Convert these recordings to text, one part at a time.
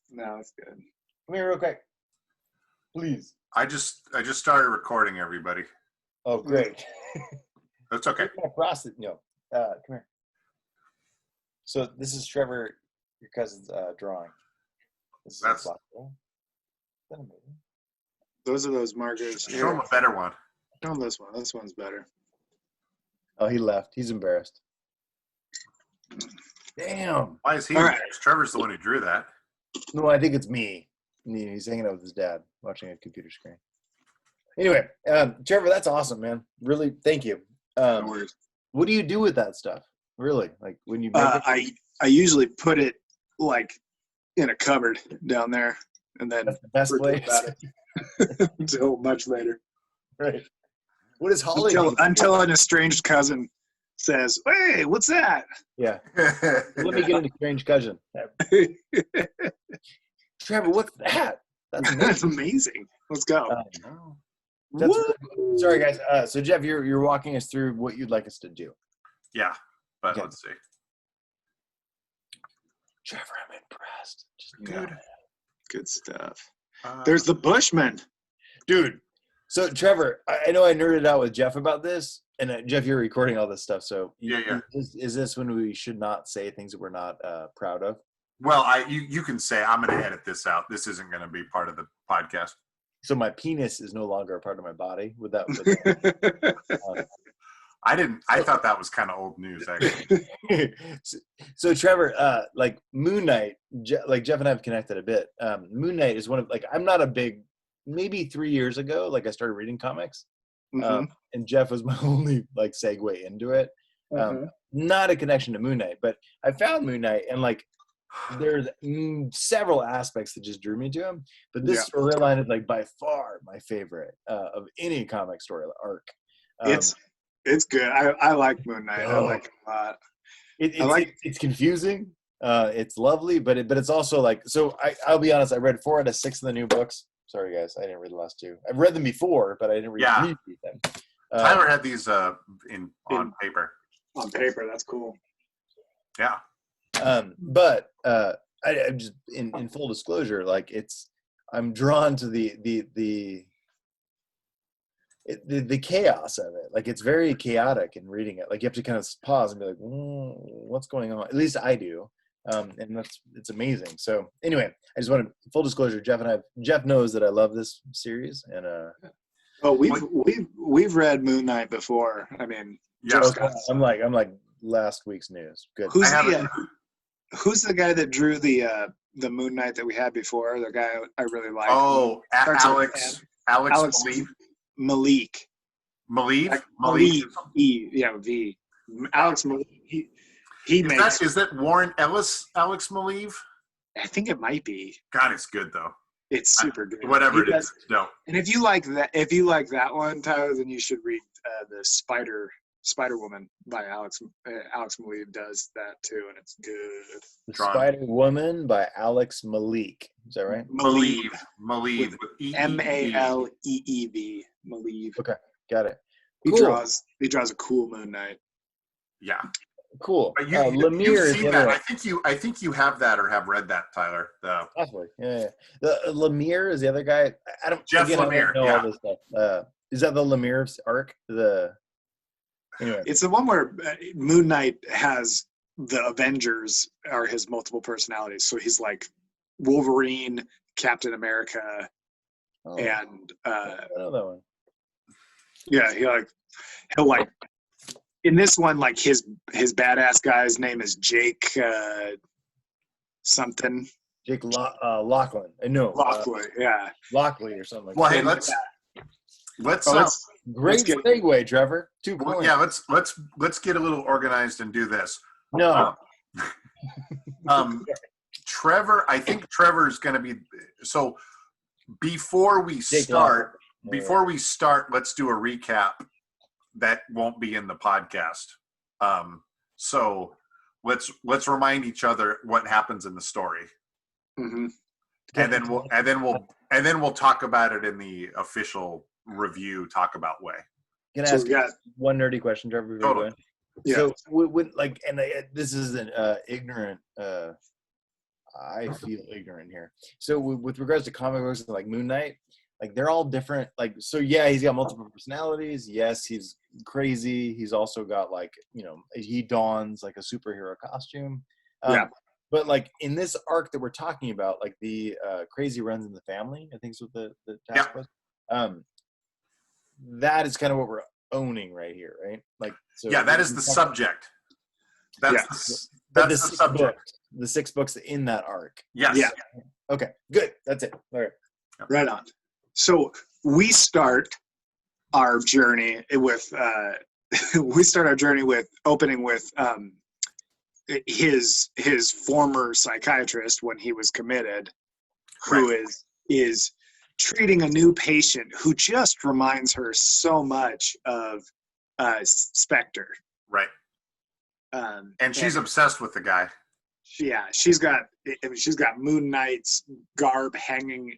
No, it's good. Come here real quick. Please. I just started recording, everybody. Oh, great. That's okay. No. Come here. So this is Trevor, your cousin's drawing. That's Those are those markers. show him a better one. Show him this one. This one's better. Oh, he left. He's embarrassed. Damn. Why is he? All right. Trevor's the one who drew that. No, I think it's me. He's hanging out with his dad, watching a computer screen. Anyway, Trevor, that's awesome, man. Really, thank you. No worries. What do you do with that stuff? Really, like when you make it? I usually put it like in a cupboard down there, and then That's the best forget place. about it until much later. Right. What is Holly? Until an estranged cousin says, "Hey, what's that?" Yeah. Let me get an strange cousin. Trevor, what's that? That's amazing. That's amazing. Let's go. No. That's sorry, guys. So Jeff, you're walking us through what you'd like us to do. Yeah, but Okay. let's see. Trevor, I'm impressed. Just Good. Good stuff. There's the Bushman. dude. So Trevor, I know I nerded out with Jeff about this, and Jeff, you're recording all this stuff. So Yeah. Is this when we should not say things that we're not proud of? Well, you can say I'm going to edit this out. This isn't going to be part of the podcast. So my penis is no longer a part of my body. Would that? I thought that was kind of old news, actually. so Trevor, like Moon Knight, like Jeff and I have connected a bit. Moon Knight is one of, like, I'm not a big, maybe 3 years ago, like I started reading comics, and Jeff was my only like segue into it. Not a connection to Moon Knight, but I found Moon Knight, and like there's several aspects that just drew me to him. But this storyline is like by far my favorite of any comic story arc. It's good. I like Moon Knight. I like it a lot. It's confusing. It's lovely, but it's also like, so I'll be honest. I read 4 out of 6 of the new books. Sorry guys, I didn't read the last 2. I've read them before, but I didn't read them. Tyler had these on paper. On paper, that's cool. Yeah. But I'm just in full disclosure, like I'm drawn to the chaos of it. Like it's very chaotic in reading it. Like you have to kind of pause and be like, what's going on? At least I do. And it's amazing. So anyway, I just wanted full disclosure. Jeff knows that I love this series, and we've read Moon Knight before. I mean, yeah. I'm like last week's news. Good. Who's the guy that drew the Moon Knight that we had before? The guy I really like. Oh, Alex Malik. Malik. Yeah, V. Alex Malik. Is that Warren Ellis? Alex Maleev? I think it might be. God, it's good though. It's super good. Whatever it is, no. And if you like that one, Tyler, then you should read the Spider Woman by Alex Maleev does that too, and it's good. The Spider Woman by Alex Malik. Is that right? Maleev. Maleev. Maleev. Okay, got it. He draws a cool Moon Knight. Yeah. Cool. Lemire is the other one. I think you have that or have read that, Tyler. Possibly. Yeah. The Lemire is the other guy. Jeff Lemire. Know all this stuff. Is that the Lemire arc? Anyway. It's the one where Moon Knight has the Avengers are his multiple personalities. So he's like Wolverine, Captain America, and I know that one. Yeah, he'll like in this one, like his badass guy's name is Jake something. Jake Lachlan. No. Lockley, yeah. Lockley or something like well, that. Hey, let's great segue, Trevor. 2 points. Yeah, let's get a little organized and do this. No. Trevor, I think Trevor's going to be so. Before we start, let's do a recap that won't be in the podcast. So let's remind each other what happens in the story, and then we'll talk about it in the official review. Talk about way. Can I ask one nerdy question, Trevor? Totally. Yeah. So when this is an ignorant. I feel ignorant here. So with regards to comic books like Moon Knight, like they're all different. Like, so yeah, he's got multiple personalities. Yes, he's crazy. He's also got like, he dons like a superhero costume. Yeah. But like in this arc that we're talking about, like the crazy runs in the family, I think is what the task was. That is kind of what we're owning right here, right? Like, so yeah, that is the subject. That's the subject. The 6 books in that arc. Yes. Yeah. Okay, good. That's it. All right. Right on. So we start our journey with opening with his former psychiatrist when he was committed, who is treating a new patient who just reminds her so much of Spectre. Right. And she's obsessed with the guy. Yeah, she's got Moon Knight's garb hanging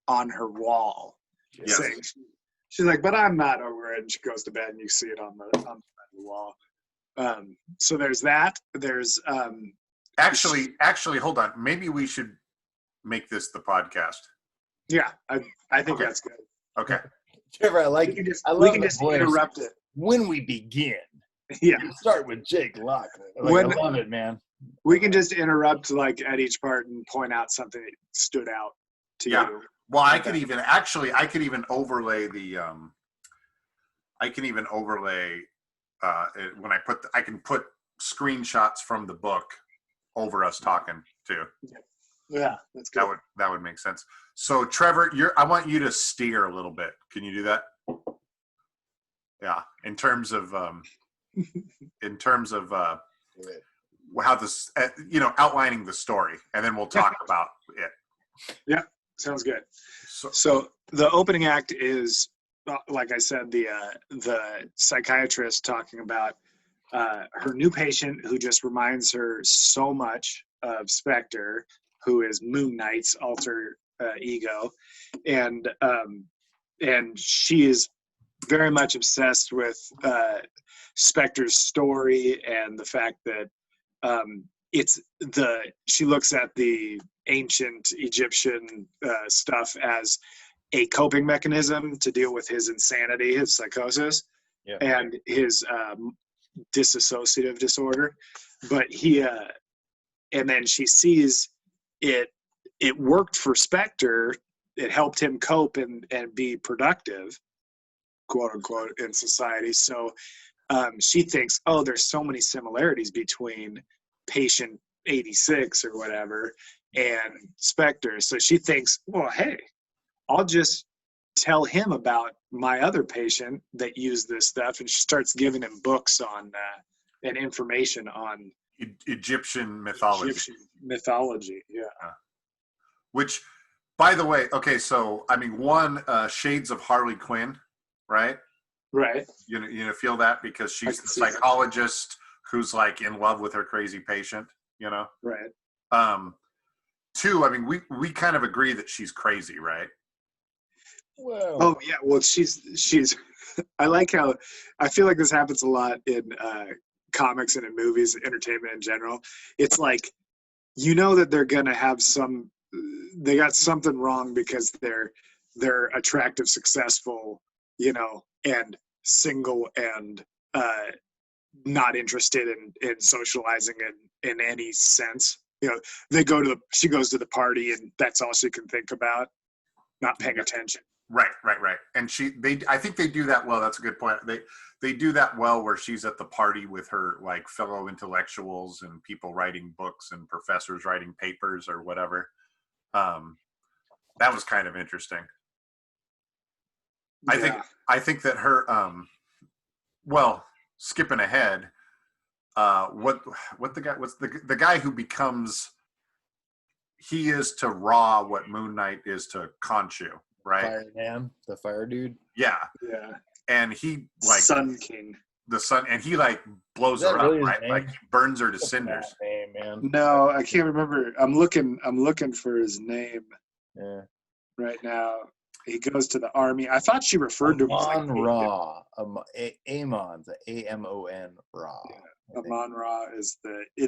on her wall. Yes. Saying, she's like, but I'm not over it. And she goes to bed, and you see it on the wall. So there's that. There's actually, hold on. Maybe we should make this the podcast. Yeah, I think that's good. Okay. Trevor, We can just interrupt it. When we begin. Yeah. Start with Jake Lockman. I love it, man. We can just interrupt like at each part and point out something that stood out to you. Well, I could even overlay the when I can put screenshots from the book over us talking too. Yeah, that's good. That would make sense. So Trevor, I want you to steer a little bit. Can you do that? Yeah, in terms of how this, outlining the story, and then we'll talk about it. Yeah, sounds good. So the opening act is, like I said, the psychiatrist talking about her new patient who just reminds her so much of Spectre, who is Moon Knight's alter ego, and she is very much obsessed with Spectre's story and the fact that she looks at the ancient Egyptian stuff as a coping mechanism to deal with his insanity, his psychosis, and his dissociative disorder. But and then she sees it worked for Spectre. It helped him cope and be productive, quote unquote, in society. So she thinks, oh, there's so many similarities between patient 86 or whatever and Spectre. So she thinks, well, hey, I'll just tell him about my other patient that used this stuff. And she starts giving him books on and information on Egyptian mythology. Yeah. Which, by the way, okay, so I mean, one, Shades of Harley Quinn, right? Right. You feel that because she's the psychologist who's like in love with her crazy patient, Right. Two, I mean, we kind of agree that she's crazy, right? Well. Oh yeah. Well, she's. I like how I feel like this happens a lot in comics and in movies, entertainment in general. It's like, that they're gonna have they got something wrong because they're attractive, successful, and single and not interested in socializing in any sense. She goes to the party and that's all she can think about, not paying attention. Right. And I think they do that well. That's a good point. They do that well where she's at the party with her like fellow intellectuals and people writing books and professors writing papers or whatever. That was kind of interesting. Yeah. I think that her skipping ahead, what the guy who becomes, he is to Ra what Moon Knight is to Khonshu, right? Fireman, the fire dude. Yeah. And he like Sun King. The sun, and he like blows her really up, right? name? Like he burns her to cinders. Name, man. No, I can't remember. I'm looking for his name. Yeah. Right now, he goes to the army. I thought she referred to him as Amon Ra. Amon, the Amon Ra. Amon Ra is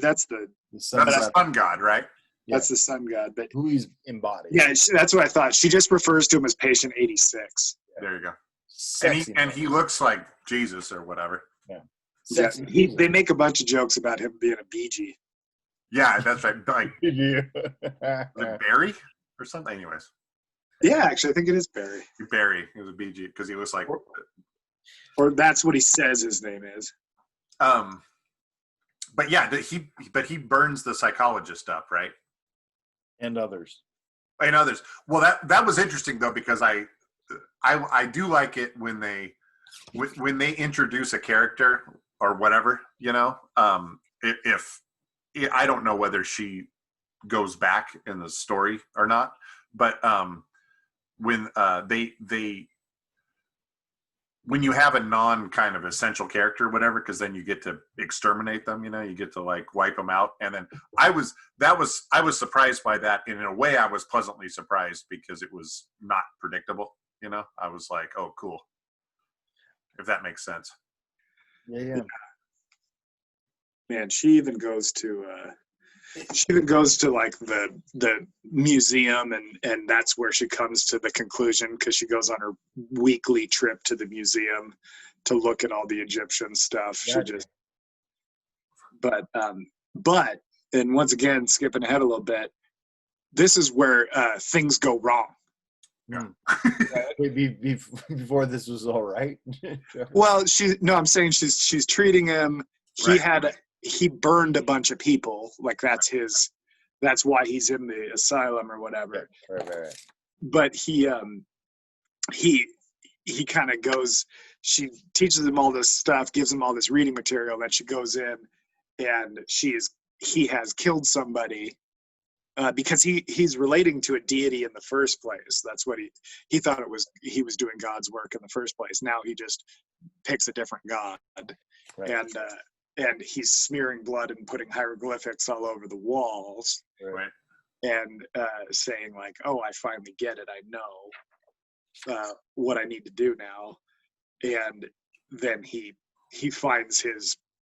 that's the sun That's a sun god, right? That's the sun god. But who he's embodied. Yeah, that's what I thought. She just refers to him as patient 86. There you go. Sexy And he looks like Jesus or whatever. Yeah. They make a bunch of jokes about him being a BG. Yeah, that's right. Like Barry or something. Anyways. Yeah, actually, I think it is Barry. Barry. He was a BG because he looks like. Or that's what he says his name is. But yeah, he burns the psychologist up, right? And others. Well, that was interesting though, because I do like it when they introduce a character or whatever, if I don't know whether she goes back in the story or not, but when when you have a non kind of essential character or whatever, because then you get to exterminate them, you get to like wipe them out. And then I was surprised by that. And in a way I was pleasantly surprised because it was not predictable. I was like, oh, cool. If that makes sense. Yeah. Man, she even goes to like the museum, and that's where she comes to the conclusion, because she goes on her weekly trip to the museum to look at all the Egyptian stuff. Gotcha. But and once again, skipping ahead a little bit, this is where things go wrong. Before this was all right. Well, I'm saying she's treating him. He burned a bunch of people. Like that's why he's in the asylum or whatever. Right. But he kind of goes, she teaches him all this stuff, gives him all this reading material, then she goes in and he has killed somebody. Because he's relating to a deity in the first place. That's what he thought he was doing God's work in the first place. Now he just picks a different god, right. And he's smearing blood and putting hieroglyphics all over the walls, right. And saying like, "Oh, I finally get it. I know what I need to do now." And then he finds his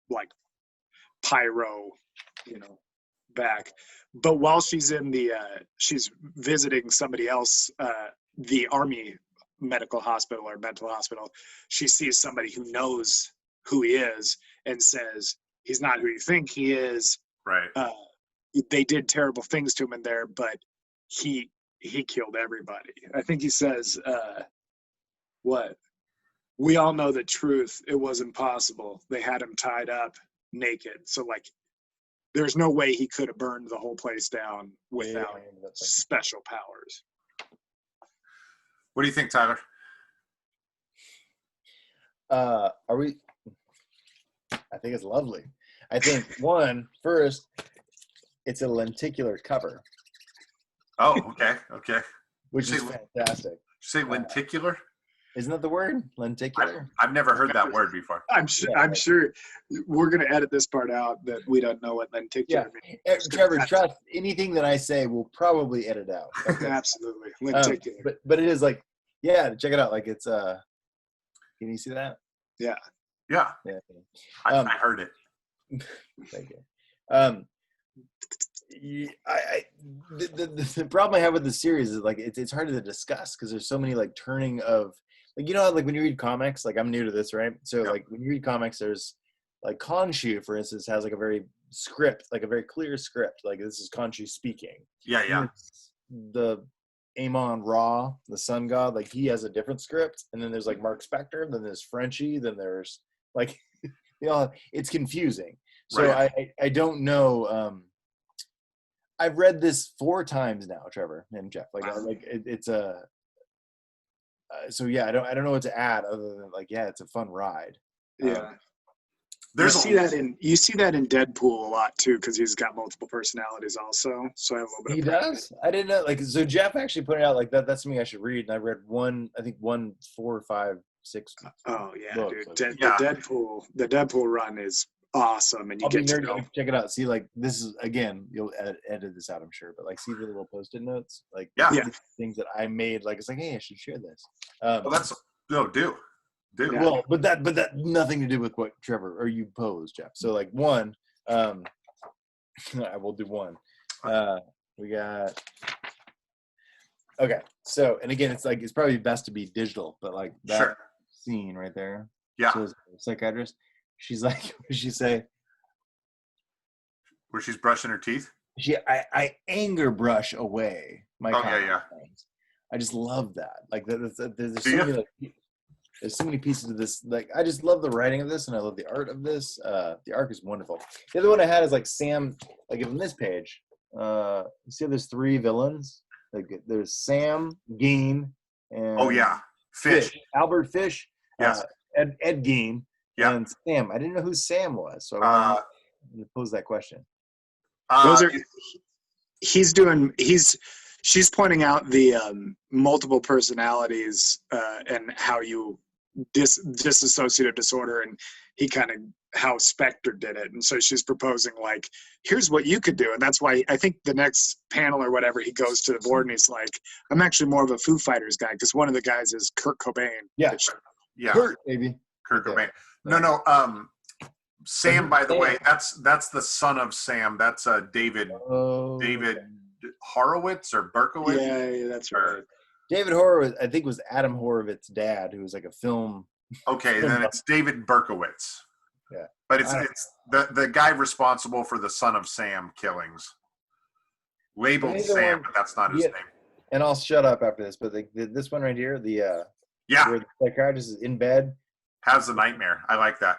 like pyro, back. But while she's in she's visiting somebody else, the army medical hospital or mental hospital, she sees somebody who knows who he is and says, he's not who you think he is. Right. They did terrible things to him in there, but he killed everybody. I think he says, what? We all know the truth. It was impossible. They had him tied up naked. So like, there's no way he could have burned the whole place down without special powers. What do you think, Tyler? I think it's lovely. I think first, it's a lenticular cover. Oh, okay. Which is fantastic. Say lenticular? Isn't that the word? Lenticular? I've never heard that word before. I'm sure we're going to edit this part out that we don't know what lenticular means. Trevor, trust anything that I say we'll probably edit out. Okay. Absolutely. Lenticular. But it is like, check it out. Like it's can you see that? Yeah. I heard it. Thank you. The problem I have with the series is like it's hard to discuss because there's so many like turning of like like when you read comics, like I'm new to this, right? So like when you read comics, there's like Khonshu, for instance, has like a very clear script. Like this is Khonshu speaking. Yeah. The Amon Ra, the sun god, like he has a different script, and then there's like Mark Spector, then there's Frenchie, then there's like it's confusing. So right. I don't know. I've read this 4 times now, Trevor and Jeff. Like, wow. It's a. So yeah, I don't know what to add other than like, it's a fun ride. Yeah. You see that in Deadpool a lot too, because he's got multiple personalities also. So I have a little bit. He does. I didn't know. Like, so Jeff actually pointed out like that's something I should read, and I read 4, 5, 6. Oh yeah, books. dude. The Deadpool run is awesome, and you get to know. Check it out. See, like this is again, you'll edit this out, I'm sure, but like see the little post-it notes, like things that I made. Like it's like, hey, I should share this. Do. Yeah. Well, but that nothing to do with what Trevor or you posed, Jeff. So like one, I will do one. We got. Okay, so and again, it's probably best to be digital, but like that scene right there. Yeah. So psychiatrist, she's like, what did she say? Where she's brushing her teeth. I anger brush away my. Yeah. I just love that. Like there's so many pieces of this. Like I just love the writing of this, and I love the art of this. The art is wonderful. The other one I had is like Sam. Like on this page, you see there's 3 villains. Like there's Sam, Gein, and Fish. Albert Fish. Yes. Ed Gein. Yeah. And Sam. I didn't know who Sam was, so I wanted to pose that question. Those are. She's pointing out the multiple personalities and how you dissociative disorder, and he kind of how Spectre did it, and so she's proposing like, here's what you could do, and that's why I think the next panel or whatever he goes to the board and he's like, I'm actually more of a Foo Fighters guy because one of the guys is Kurt Cobain. Yeah. Kurt, baby. Kurt Cobain. No. Sam, by the way, that's the son of Sam. That's David Horowitz or Berkowitz. Yeah, that's right. David Horowitz, I think, was Adam Horowitz's dad, who was like a film. Okay, then it's David Berkowitz. Yeah, but it's the guy responsible for the Son of Sam killings. Labeled Sam, but that's not his name. And I'll shut up after this. But this one right here, where the psychiatrist is in bed, has a nightmare. I like that.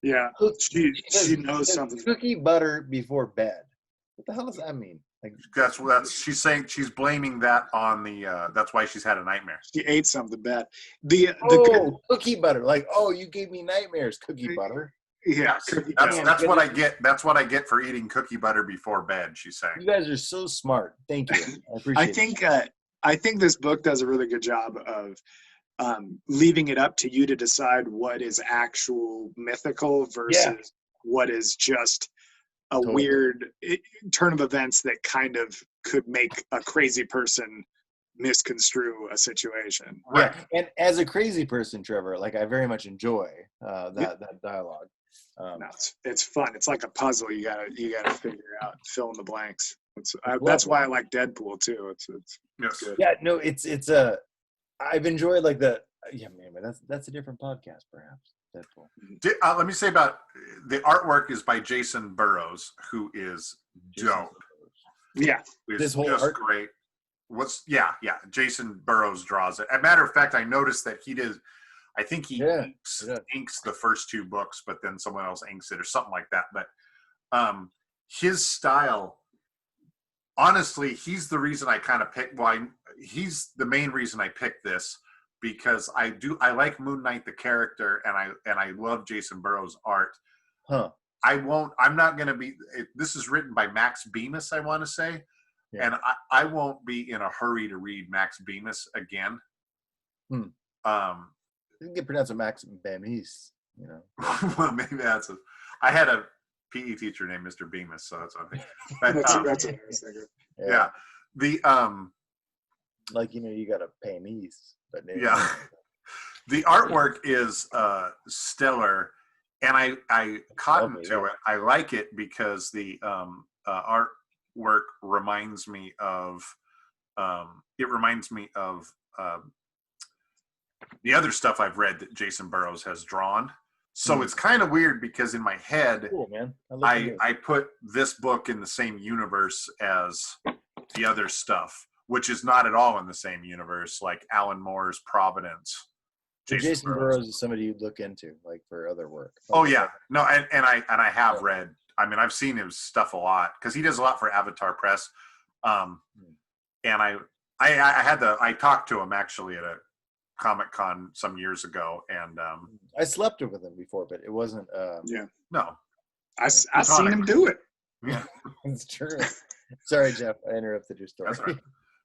Yeah, she knows something. Cookie butter before bed. What the hell does that mean? Like, that's she's saying. She's blaming that on the. That's why she's had a nightmare. She ate something bad. Cookie butter. Like, you gave me nightmares. Cookie butter. Yeah, that's what I get. That's what I get for eating cookie butter before bed. She's saying. You guys are so smart. Thank you. I appreciate it. I think this book does a really good job of leaving it up to you to decide what is actual mythical versus what is just a weird turn of events that kind of could make a crazy person misconstrue a situation. Right. Yeah. And as a crazy person, Trevor, like I very much enjoy that dialogue. It's fun. It's like a puzzle. You gotta figure out, fill in the blanks. That's why I like Deadpool too. It's good. Yeah. No. It's I've enjoyed like but that's a different podcast, perhaps. Deadpool. Let me say about the artwork is by Jason Burrows, who is dope. Yeah, this whole just great. Jason Burrows draws it. As a matter of fact, I noticed that he did. I think he inks the first 2 books, but then someone else inks it or something like that. But his style, honestly, he's the reason I kind of picked. Well, he's the main reason I picked this. Because I like Moon Knight the character, and I love Jason Burrows' art. I'm not going to be. This is written by Max Bemis, I want to say, and I won't be in a hurry to read Max Bemis again. You can get pronounced Max Bemis, you know. Well, maybe that's I had a PE teacher named Mr. Bemis, so that's what I think. But, that's a nice thing. Yeah. The like you got to pay me. But the artwork is stellar, and I cotton to it. I like it because the artwork reminds me of the other stuff I've read that Jason Burrows has drawn. So it's kind of weird because in my head, cool, man. I put this book in the same universe as the other stuff, which is not at all in the same universe, like Alan Moore's Providence. Jason Burrows is somebody you'd look into, like for other work. Oh yeah, no, and I have read. I mean, I've seen his stuff a lot because he does a lot for Avatar Press. And I talked to him actually at a Comic-Con some years ago, and I slept with him before, but it wasn't. No, I've seen him do it. Yeah, it's true. Sorry, Jeff, I interrupted your story. That's right.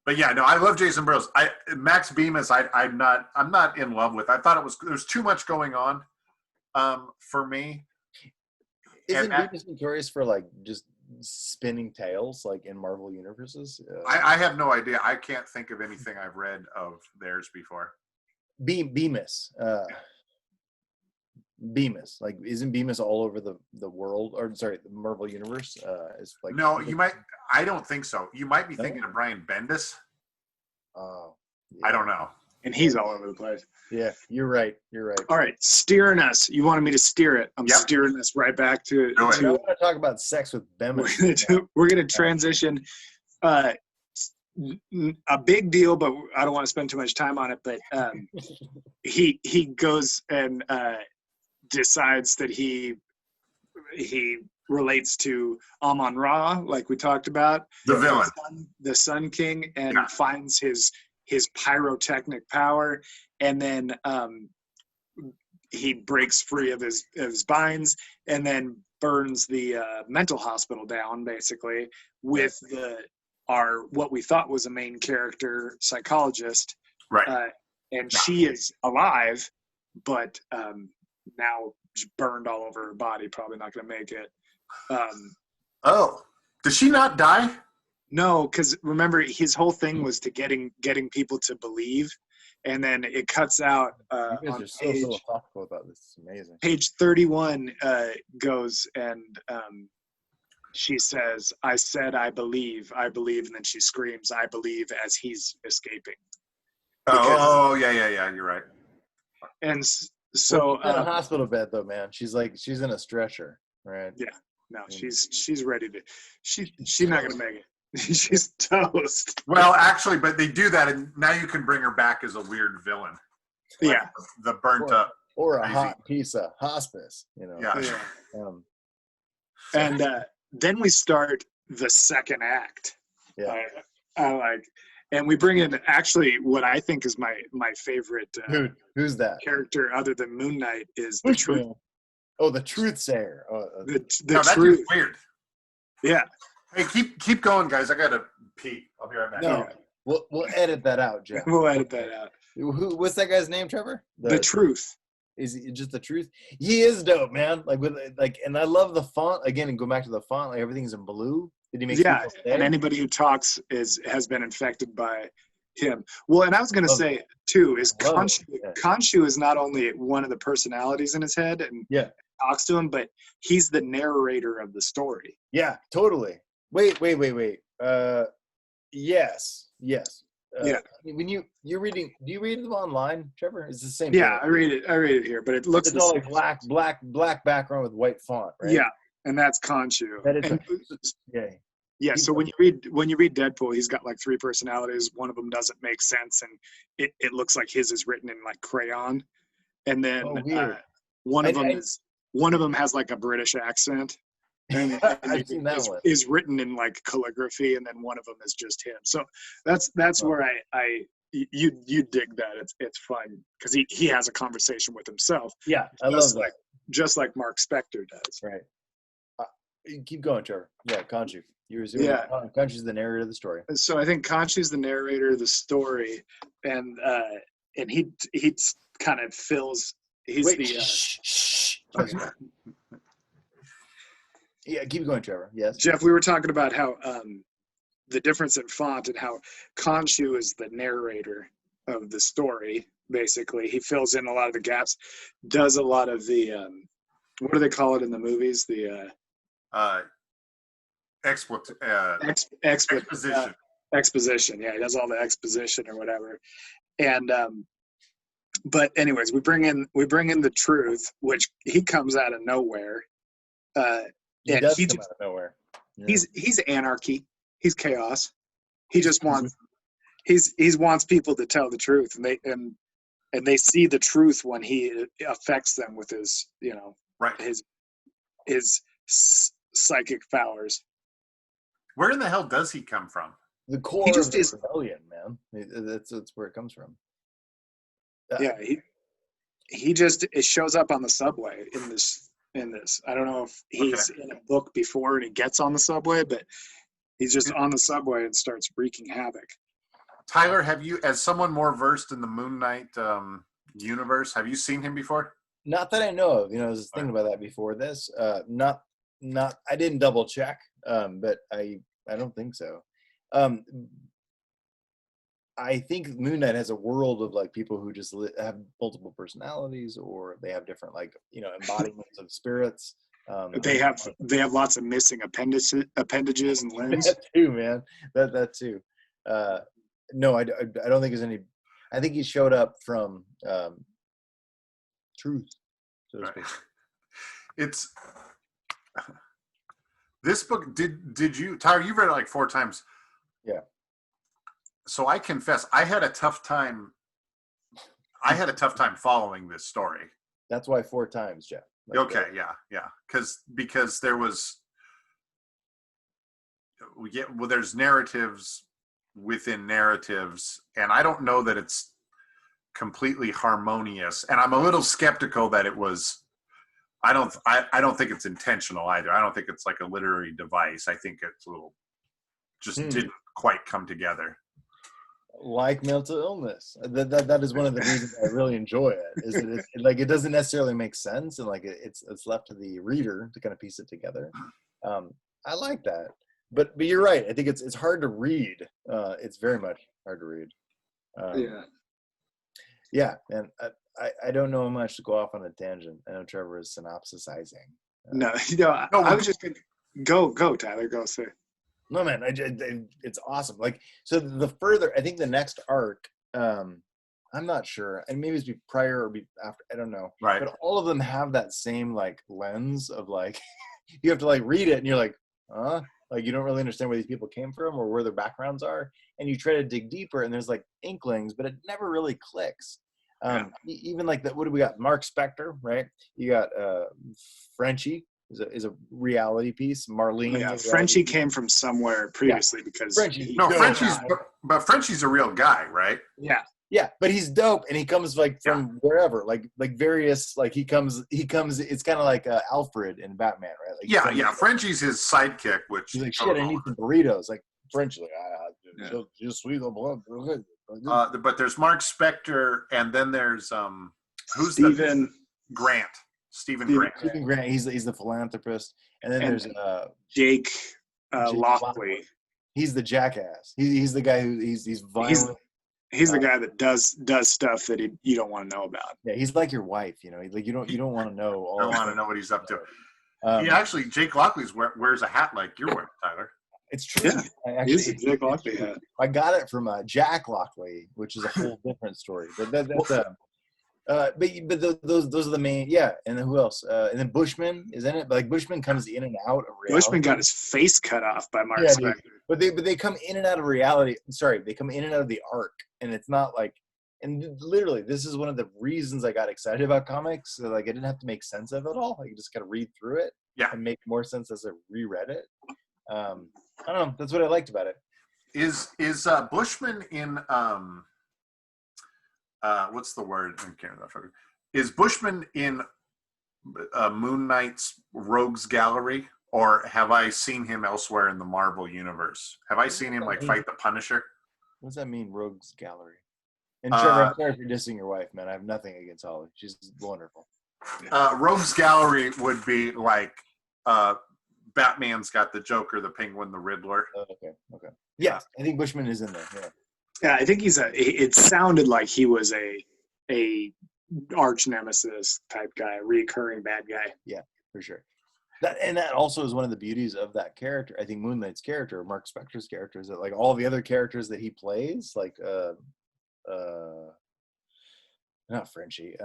But yeah, no, I love Jason Burrows. Max Bemis, I'm not in love with. I thought there's too much going on for me. Isn't Bemis notorious for like just spinning tales like in Marvel universes? I have no idea. I can't think of anything I've read of theirs before. Bemis. Bemis. Like, isn't Bemis all over the world? Or sorry, the Marvel universe? Is like No, you might. I don't think so. You might be No? thinking of Brian Bendis. Oh, I don't know. And he's all over the place. Yeah, you're right. You're right. All right, steering us. You wanted me to steer it. I'm Yep. steering us right back to. Do it. I want to talk about sex with Bemis. We're gonna transition. A big deal, but I don't want to spend too much time on it. But he goes and decides that he relates to Amon-Ra, like we talked about, The villain. the Sun King, and Yeah. finds his pyrotechnic power, and then he breaks free of his binds, and then burns the mental hospital down, basically, with what we thought was a main character psychologist, Right. and she is alive, but now burned all over her body, probably not going to make it. Oh, does she not die? No, because remember, his whole thing was to getting people to believe, and then it cuts out You guys on are so philosophical about this. It's amazing. page 31 goes and she says, I said I believe, and then she screams, I believe, as he's escaping. Oh, yeah. You're right. And so She's in a hospital bed though, man. She's in a stretcher, right? Yeah. No, she's ready to. She's not gonna make it. She's toast. Well, actually, but they do that, and now you can bring her back as a weird villain. Like Yeah. the burnt up. Or a Crazy. hot piece of hospice, you know. Yeah. Yeah. So- And then we start the second act. yeah. I like, and we bring in actually what I think is my favorite Who's that? character other than Moon Knight is the truth. one? Oh, the truth sayer. Oh, The No, that truth. dude's weird. Yeah. Hey, keep going, guys. I gotta pee. I'll be right back. no, we'll edit that out, Jeff. We'll edit that out. What's that guy's name, Trevor? The truth. Is it just the truth? He is dope, man. And I love the font again. And go back to the font, like everything's in blue. Did he make Yeah, people stay? and anybody who talks has been infected by him. Well, and I was going to say too is Khonshu is not only one of the personalities in his head and talks to him, but he's the narrator of the story. Yeah, totally. Wait. Yes. Yeah. When you're reading, do you read them online, Trevor? It's the same. Yeah, thing. I read it here, but it looks It's all like black background with white font, right? Yeah, and that's Khonshu. That is And- yeah. so when you read Deadpool, he's got like 3 personalities. One of them doesn't make sense, and it looks like his is written in like crayon. And then weird. one of them has like a British accent, and I've seen that one. is written in like calligraphy, and then one of them is just him. So that's where you dig that. It's fun because he has a conversation with himself. Yeah, I love that. Just like Mark Spector does. Right. Keep going, Trevor. Yeah, Khonshu. Yeah. Khonshu's the narrator of the story. So I think Khonshu's the narrator of the story, and he kind of fills. He's Shh. Okay. Yeah, keep going, Trevor. Yes. Jeff, we were talking about how the difference in font and how Khonshu is the narrator of the story. Basically, he fills in a lot of the gaps, does a lot of the what do they call it in the movies? The exposition. Exposition. Yeah, he does all the exposition or whatever. And but anyways, we bring in the truth, which he comes out of nowhere. He does come out of nowhere. Yeah. He's anarchy. He's chaos. He just wants wants people to tell the truth, and they see the truth when he affects them with his his psychic powers. Where in the hell does he come from? The core of the rebellion, man. That's where it comes from. Yeah, it shows up on the subway in this. I don't know if he's in a book before and he gets on the subway, but he's just on the subway and starts wreaking havoc. Tyler, have you, as someone more versed in the Moon Knight universe, have you seen him before? Not that I know of. I was thinking about that before this. Not. I didn't double check, but I don't think so. I think Moon Knight has a world of like people who just have multiple personalities, or they have different like embodiments of spirits. They have lots of missing appendages and limbs. That too, man. That too. No, I don't think there's any. I think he showed up from truth. So to speak. It's this book. Did you, Tyler? You've read it like 4 times. Yeah. So I confess, I had a tough time following this story. That's why 4 times, Jeff. Okay, yeah. Because there's narratives within narratives, and I don't know that it's completely harmonious. And I'm a little skeptical that it was. I don't think it's intentional either. I don't think it's like a literary device. I think it's a little just didn't quite come together. Like mental illness, that is one of the reasons I really enjoy it. Is that it doesn't necessarily make sense, and like it's left to the reader to kind of piece it together. I like that, but you're right. I think it's hard to read. It's very much hard to read. Yeah, and I don't know much to go off on a tangent. I know Trevor is synopsisizing. I was just gonna go Tyler, go sir. No, man, it's awesome. Like, so the further, I think the next arc, I'm not sure, and maybe it's be prior or be after, I don't know. Right. But all of them have that same like lens of like, you have to like read it and you're like, huh? Like you don't really understand where these people came from or where their backgrounds are, and you try to dig deeper, and there's like inklings, but it never really clicks. Even like that. What do we got? Mark Spector, right? You got Frenchie. Is a reality piece. Marlene. Yeah, Frenchie came from somewhere previously because Frenchie's a real guy, right? Yeah, but he's dope, and he comes like from wherever, like various, like he comes. It's kind of like Alfred in Batman, right? Like Frenchie's his sidekick, which he's like, shit, I need some burritos. Like Frenchie, like, just sweet the blood. But there's Mark Spector, and then there's Stephen Grant. Stephen Grant. He's the philanthropist, and then there's Jake Lockley. He's the jackass. He's the guy who he's violent. He's the guy that does stuff that you don't want to know about. Yeah, he's like your wife. Like you don't want to know all. I don't want to know what he's up to. Actually, Jake Lockley wears a hat like you're wearing, Tyler. It's true. Yeah, he's a Jake Lockley hat. I got it from Jack Lockley, which is a whole different story. But that's but those are the main. Yeah, and then who else? And then Bushman is in it. But like Bushman comes in and out of reality. Bushman got his face cut off by Mark Spector. But they come in and out of reality. Sorry, they come in and out of the arc, and it's not like. And literally, this is one of the reasons I got excited about comics. So, like, I didn't have to make sense of it all. I just got to read through it and make more sense as I reread it. I don't know. That's what I liked about it. Is Bushman in what's the word? I can't remember. Is Bushman in Moon Knight's Rogues Gallery, or have I seen him elsewhere in the Marvel universe? Have I seen him like fight the Punisher? What does that mean, Rogues Gallery? And Trevor, I'm sorry for dissing your wife, man. I have nothing against Holly. She's wonderful. Rogues Gallery would be like Batman's got the Joker, the Penguin, the Riddler. Okay. Yeah, I think Bushman is in there. Yeah, I think it sounded like he was a arch nemesis type guy, a recurring bad guy. Yeah, for sure. That also is one of the beauties of that character. I think Moon Knight's character, Mark Spector's character, is that like all the other characters that he plays, like not Frenchie,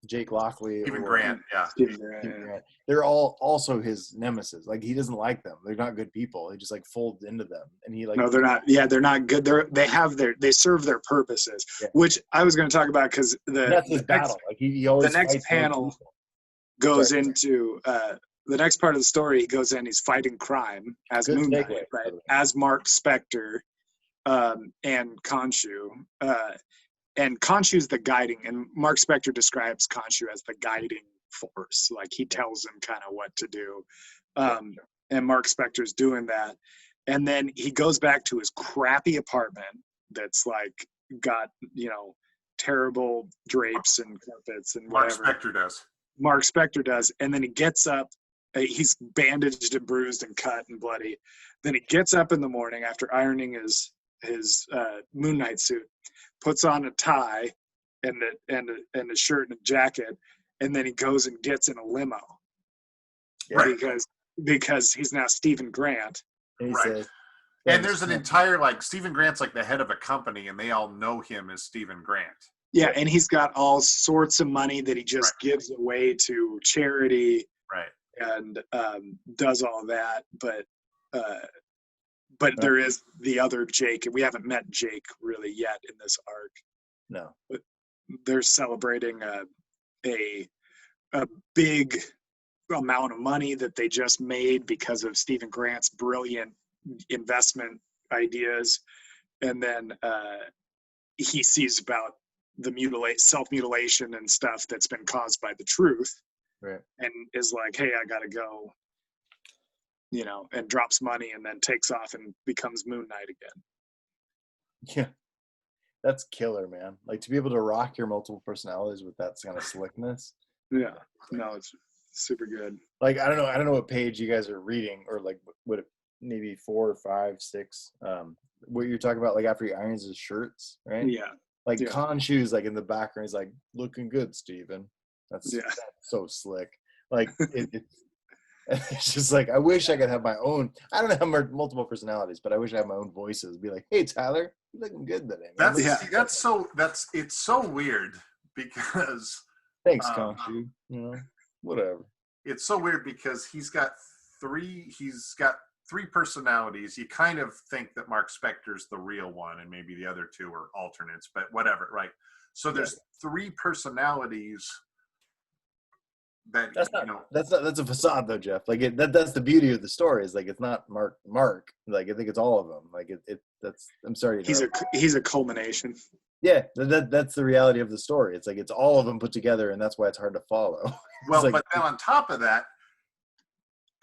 Jake Lockley, Stephen Grant, Stephen Grant. They're all also his nemesis. Like he doesn't like them. They're not good people. He just like folds into them, and he like. No, they're not. Yeah, they're not good. They serve their purposes, which I was going to talk about because that's his battle. Like he always. The next panel goes into the next part of the story. He goes in. He's fighting crime as Moon Knight, right? As Mark Spector, and Khonshu. And Khonshu's the guiding, and Mark Spector describes Khonshu as the guiding force. Like he tells him kind of what to do. And Mark Spector's doing that. And then he goes back to his crappy apartment that's like got, terrible drapes and carpets and whatever. Mark Spector does. And then he gets up. He's bandaged and bruised and cut and bloody. Then he gets up in the morning after ironing his Moon Knight suit, puts on a tie and a shirt and a jacket, and then he goes and gets in a limo. Right. Because he's now Stephen Grant. Right. And there's an entire, like, Stephen Grant's like the head of a company, and they all know him as Stephen Grant. Yeah, and he's got all sorts of money that he just gives away to charity. Right. And does all that, but there is the other Jake, and we haven't met Jake really yet in this arc. No. But they're celebrating a big amount of money that they just made because of Stephen Grant's brilliant investment ideas, and then he sees about the self-mutilation and stuff that's been caused by the truth, right? And is like, hey, I gotta go, and drops money and then takes off and becomes Moon Knight again. Yeah, that's killer, man. Like, to be able to rock your multiple personalities with that kind of slickness. Yeah, no, it's super good. Like, I don't know what page you guys are reading, or like what maybe 4 or 5, 6. What you're talking about, like after he irons his shirts, right? Yeah. Like Khonshu's like in the background, he's like, looking good, Steven. That's so slick. Like it's just like, I wish I could have my own. I don't have multiple personalities, but I wish I had my own voices. Be like, hey Tyler, you're looking good today, man. It's so weird because thanks, Khonshu. Whatever. It's so weird because he's got three personalities. You kind of think that Mark Spector's the real one and maybe the other 2 are alternates, but whatever, right? So there's 3 personalities that that's a facade though, Jeff. Like that's the beauty of the story, is like it's not Mark. Like I think it's all of them. Like that's I'm sorry. He's a culmination. Yeah, that's the reality of the story. It's like it's all of them put together, and that's why it's hard to follow. Well, like, but then on top of that,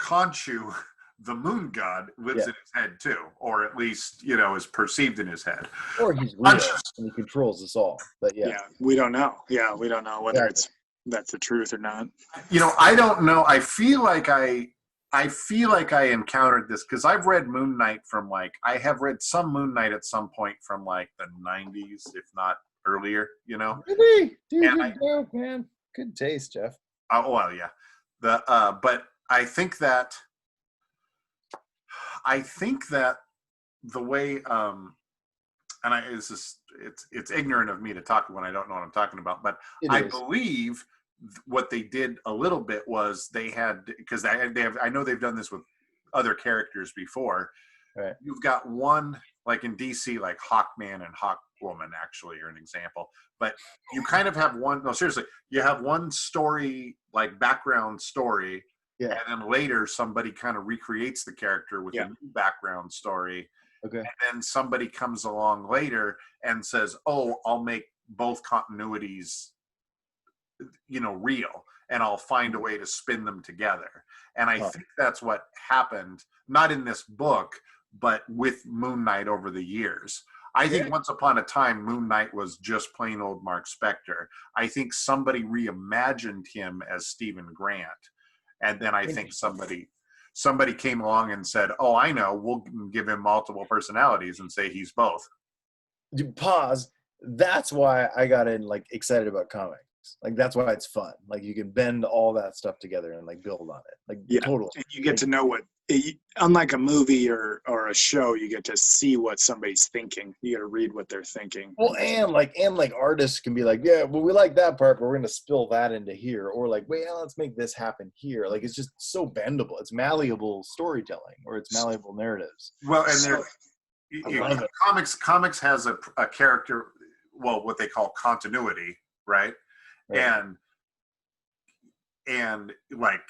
Khonshu, the moon god, lives in his head too, or at least is perceived in his head. Or he's real and he controls us all. But we don't know. Yeah, we don't know whether that's the truth or not. I don't know. I feel like I encountered this because I've read Moon Knight I have read some Moon Knight at some point from like the 90s, if not earlier. Really, dude, man, good taste, Jeff. Oh well, yeah. But I think that the way it's ignorant of me to talk when I don't know what I'm talking about, but I believe what they did a little bit was they had, because I know they've done this with other characters before. Right. You've got one, like in DC, like Hawkman and Hawkwoman actually are an example, but you kind of have you have one story, like background story, and then later somebody kind of recreates the character with a new background story. Okay. And then somebody comes along later and says, oh, I'll make both continuities real, and I'll find a way to spin them together. And I think that's what happened, not in this book, but with Moon Knight over the years. I think once upon a time, Moon Knight was just plain old Mark Spector. I think somebody reimagined him as Stephen Grant. And then I think somebody came along and said, oh, I know, we'll give him multiple personalities and say he's both. Pause. That's why I got excited about comics. Like, that's why it's fun. Like, you can bend all that stuff together and build on it. Like, totally. And you get to know unlike a movie or a show, you get to see what somebody's thinking. You got to read what they're thinking. Well, and artists can be like, yeah, well, we like that part, but we're going to spill that into here. Or like, let's make this happen here. Like, it's just so bendable. It's malleable storytelling, or it's malleable narratives. Well, and comics has a character, what they call continuity, right? And like,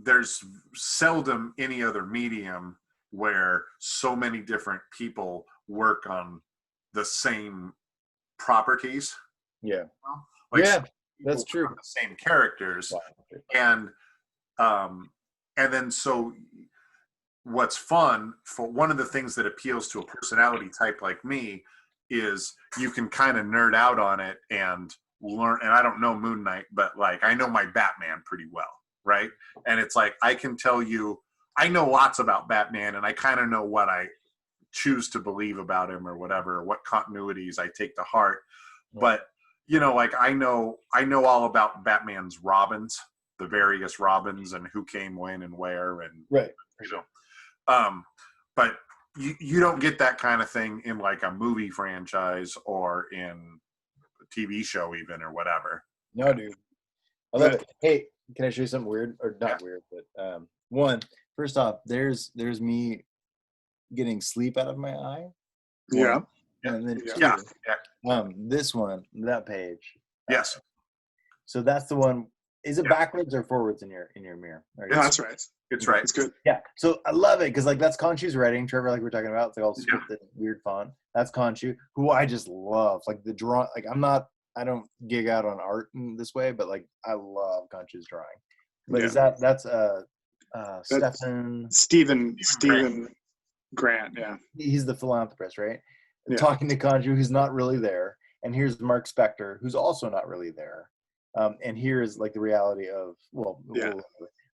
there's seldom any other medium where so many different people work on the same properties. Yeah. That's true. The same characters. And then so what's fun, for one of the things that appeals to a personality type like me is you can kind of nerd out on it and learn. And I don't know Moon Knight, but like, I know my Batman pretty well. Right. And it's like, I can tell you, I know lots about Batman, and I kind of know what I choose to believe about him or whatever, or what continuities I take to heart. But like I know all about Batman's Robins, the various Robins, and who came when and where, and right. But you don't get that kind of thing in like a movie franchise or in a TV show even or whatever. No, dude. I love it. Hey, can I show you something weird? Or not weird, but one, first off, there's me getting sleep out of my eye. Yeah. And then this one, that page. Yes. So that's the one. Is it backwards or forwards in your mirror? Yeah, that's right. It's right. It's good. Yeah. So I love it because like that's Khonshu's writing, Trevor, like we're talking about. It's like all scripted, weird font. That's Khonshu, who I just love. Like the draw. Like I don't gig out on art in this way, but like I love Khonshu's drawing. But is that's Stephen Grant, yeah. He's the philanthropist, right? Yeah. Talking to Khonshu, who's not really there. And here's Mark Spector, who's also not really there. And here is like the reality of,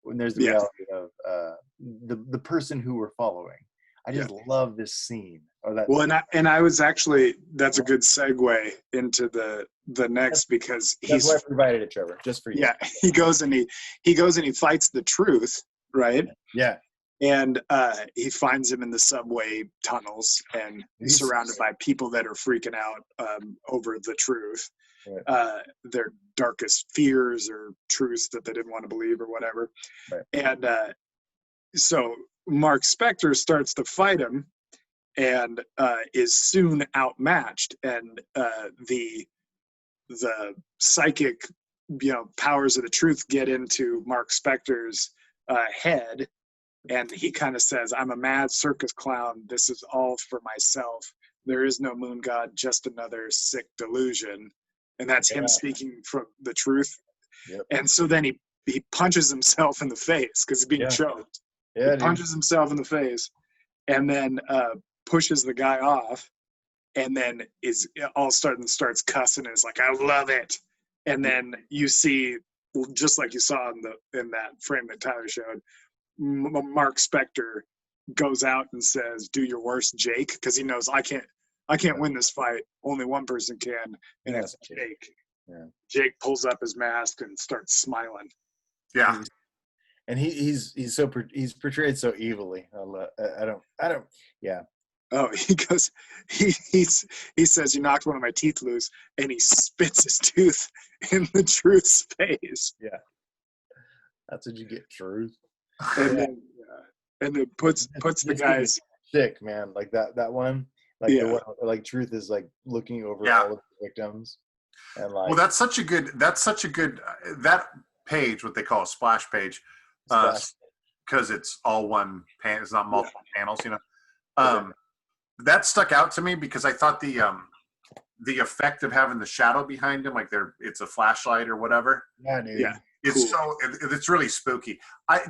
when there's the reality of the person who we're following. I just love this scene. I was actually, that's a good segue into the next, because that's why I provided it, Trevor, just for you. Yeah, he goes and he fights the truth, right? Yeah. And he finds him in the subway tunnels and he's surrounded by people that are freaking out over the truth, their darkest fears or truths that they didn't want to believe or whatever. Right. And so Mark Spector starts to fight him and is soon outmatched. And the psychic, powers of the truth get into Mark Spector's head. And he kind of says, I'm a mad circus clown. This is all for myself. There is no moon god, just another sick delusion. And that's him speaking from the truth. Yep. And so then he punches himself in the face because he's being choked. Yeah, he punches himself in the face and then pushes the guy off, and then is all of a sudden starts cussing and is like, I love it. And then you see, just like you saw in that frame that Tyler showed, Mark Spector goes out and says, do your worst, Jake, because he knows I can't win this fight. Only one person can, and it's Jake. Yeah. Jake pulls up his mask and starts smiling. Yeah. And he's portrayed so evilly. I don't. Yeah. Oh, he goes. He says, "You knocked one of my teeth loose," and he spits his tooth in the truth's face. Yeah. That's what you get, truth. And then puts the guys sick, man. Like that one. Like the one, like truth is like looking over all of the victims. And like, well, that's such a good that page, what they call a splash page, because it's all one pan. It's not multiple panels, That stuck out to me because I thought the effect of having the shadow behind him, like it's a flashlight or whatever. Yeah, dude. Yeah. It's it's really spooky.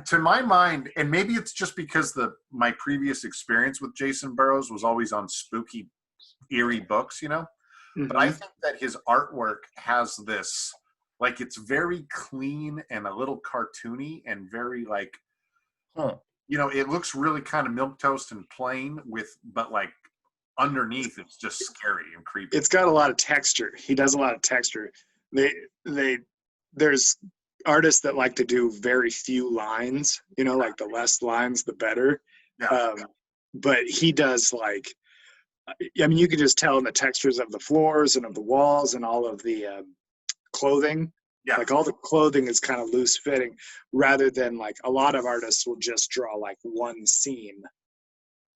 To my mind, and maybe it's just because my previous experience with Jason Burrows was always on spooky, eerie books, But I think that his artwork has this, like, it's very clean and a little cartoony and very like, it looks really kind of milquetoast and plain but like underneath it's just scary and creepy. It's got a lot of texture. He does a lot of texture. There's artists that like to do very few lines, like the less lines, the better. Yeah. But he does like, you can just tell in the textures of the floors and of the walls and all of the clothing. Yeah. Like all the clothing is kind of loose fitting rather than like a lot of artists will just draw like one scene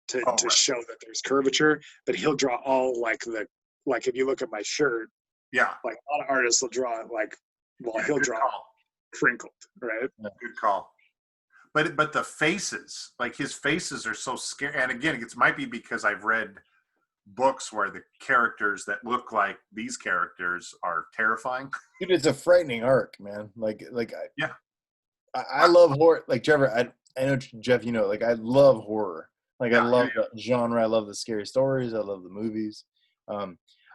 to show that there's curvature, but he'll draw all like if you look at my shirt, like a lot of artists will draw it like, he'll draw crinkled, right? Good call. But the faces, like his faces are so scary. And again, it might be because I've read books where the characters that look like these characters are terrifying. Dude, it's a frightening arc, man. I love horror. Like Trevor, I know Jeff, like I love horror. Like I love the genre. I love the scary stories. I love the movies.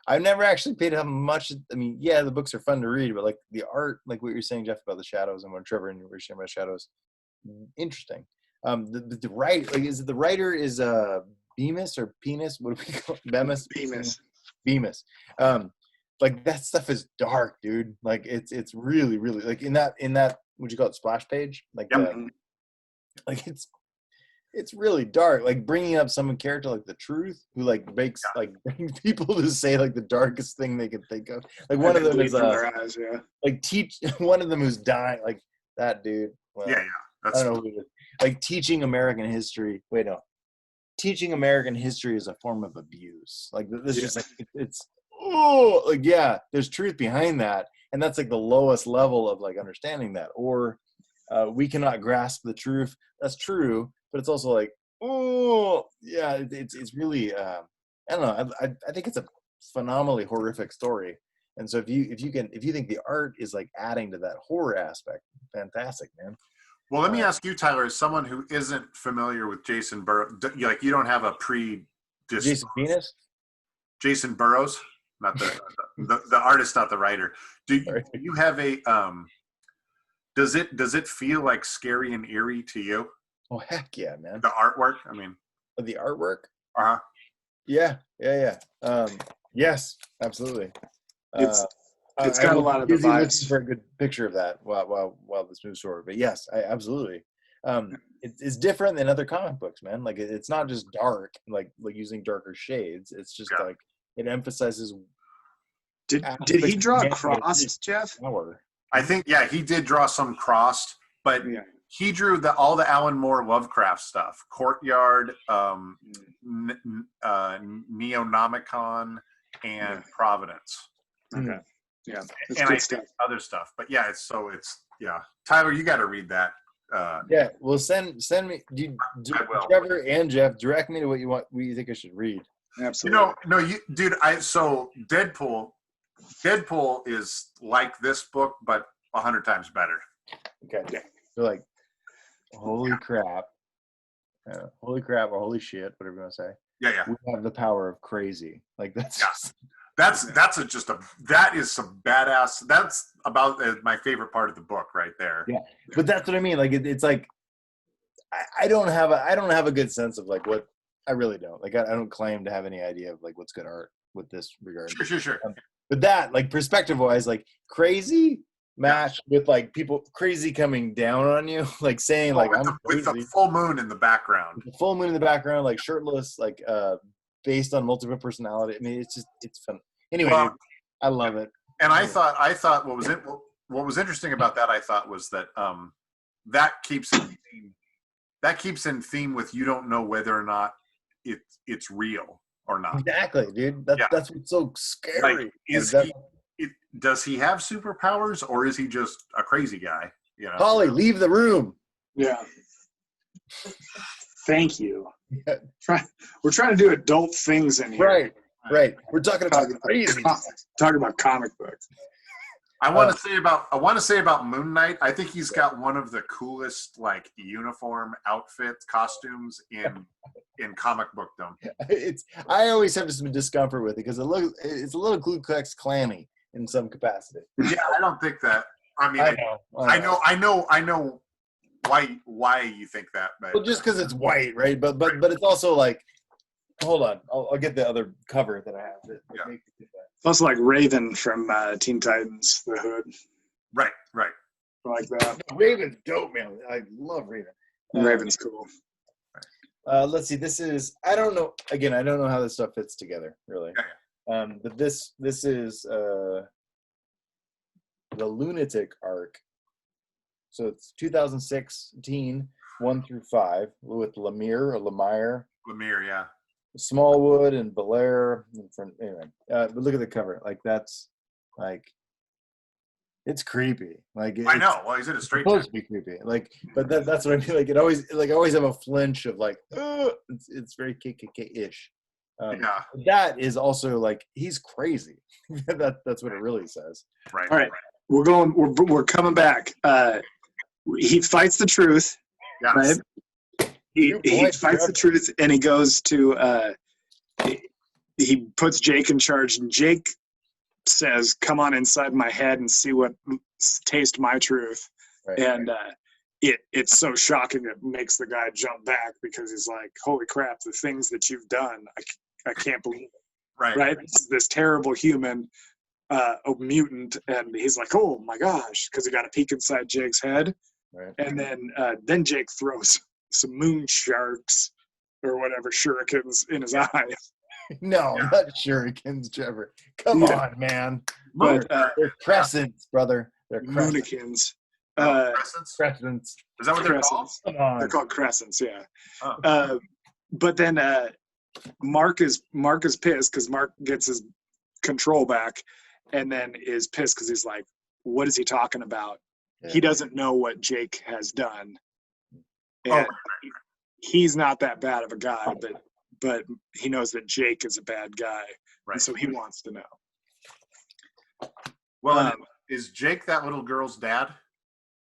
I've never actually paid much. I mean, the books are fun to read, but like the art, like what you're saying, Jeff, about the shadows and what Trevor and you were saying about shadows, interesting. The writer, like, is it the writer is Bemis or Penis? What do we call it? Bemis? Bemis. Like that stuff is dark, dude. Like it's really, really like in that what you call it, splash page? Like like it's really dark. Like bringing up some character like the Truth, who like makes like brings people to say like the darkest thing they can think of. Like one of them is eyes, like one of them who's dying, like that dude. Well, That's I don't know who it is. Like teaching American history. Wait, no. Teaching American history is a form of abuse. Like this is just like it's like there's truth behind that, and that's like the lowest level of like understanding that. Or we cannot grasp the truth. That's true, but it's also like it's really I don't know. I think it's a phenomenally horrific story. And so if you think the art is like adding to that horror aspect, fantastic, man. Well, let me ask you, Tyler, as someone who isn't familiar with Jason Burrows, like you don't have a Jason Venus? Jason Burrows, not the artist, not the writer. Do you have a does it feel like scary and eerie to you? Oh heck yeah, man. The artwork, I mean. The artwork? Uh-huh. Yeah. Yes, absolutely. It's got a lot of the vibes. For a good picture of that while this moves forward, but yes, absolutely. It's different than other comic books, man. Like it's not just dark, like using darker shades. It's just like it emphasizes. Did he draw crossed, Jeff? I think he did draw some crossed, but he drew all the Alan Moore Lovecraft stuff: Courtyard, Neonomicon, and Providence. Okay. Yeah, and I think other stuff, but it's Tyler, you got to read that. Well, send me. Trevor and Jeff, direct me to what you think I should read. Absolutely. So Deadpool is like this book, but 100 times better. Okay. Yeah. So like, holy crap, or holy shit, whatever you want to say. Yeah. We have the power of crazy. Like that's. That is some badass. That's about my favorite part of the book right there. Yeah, but that's what I mean. Like it's like I don't have a good sense of like what I really don't. Like I don't claim to have any idea of like what's good art with this regard. Sure. But that like perspective wise, like crazy match with like people crazy coming down on you, like saying like I'm crazy. With the full moon in the background. The full moon in the background, like shirtless, like based on multiple personality. I mean, it's fun. Anyway, I love it. And I thought what was interesting about that, I thought, was that that keeps in theme with you don't know whether or not it's real or not. Exactly, dude. That's what's so scary. Like, does he have superpowers, or is he just a crazy guy? You know, Holly, leave the room. Yeah. Thank you. We're trying to do adult things in here. Right. We're talking about crazy. Talking about comic books. I want to say about Moon Knight. I think he's got one of the coolest like uniform outfits, costumes in comic bookdom. I always have some discomfort with it because it's a little Ku Klux Klan-y in some capacity. Yeah, I don't think that. I mean, I know why you think that. But, well, just because it's white, right? But it's also like, hold on, I'll get the other cover that I have. It's also like Raven from Teen Titans, the Hood. Right. Like that. Raven's dope, man. I love Raven. Raven's cool. Let's see. This is. I don't know. Again, I don't know how this stuff fits together, really. But this is the Lunatic arc. So it's 2016, 1-5, with Lemire, yeah. Smallwood and Belair. Anyway, but look at the cover. Like that's like it's creepy. Like I know. Well, he's in a straight. It's supposed to be creepy. Like, but that's what I mean. Like it always, like I always have a flinch of like, it's very KKK-ish. That is also like he's crazy. That's what it really says. Right. All right. We're coming back. He fights the Truth. Yes. Right. He fights the Truth, and he goes to he puts Jake in charge, and Jake says, "Come on inside my head and see taste my truth." Right. And it's so shocking it makes the guy jump back because he's like, holy crap, the things that you've done, I can't believe it. Right? This terrible human, a mutant, and he's like, oh my gosh, because he got a peek inside Jake's head. Right. And then Jake throws some moon sharks or whatever, shurikens in his eyes. No, not shurikens, Trevor. Come on, man. But they're crescents, brother. They're moonikins. Crescents. Is that what they're called? Come on. They're called crescents, yeah. Oh. But then Mark is pissed because Mark gets his control back, and then is pissed because he's like, what is he talking about? Yeah. He doesn't know what Jake has done. And he's not that bad of a guy, but he knows that Jake is a bad guy. Right. And so he wants to know. Well, is Jake that little girl's dad?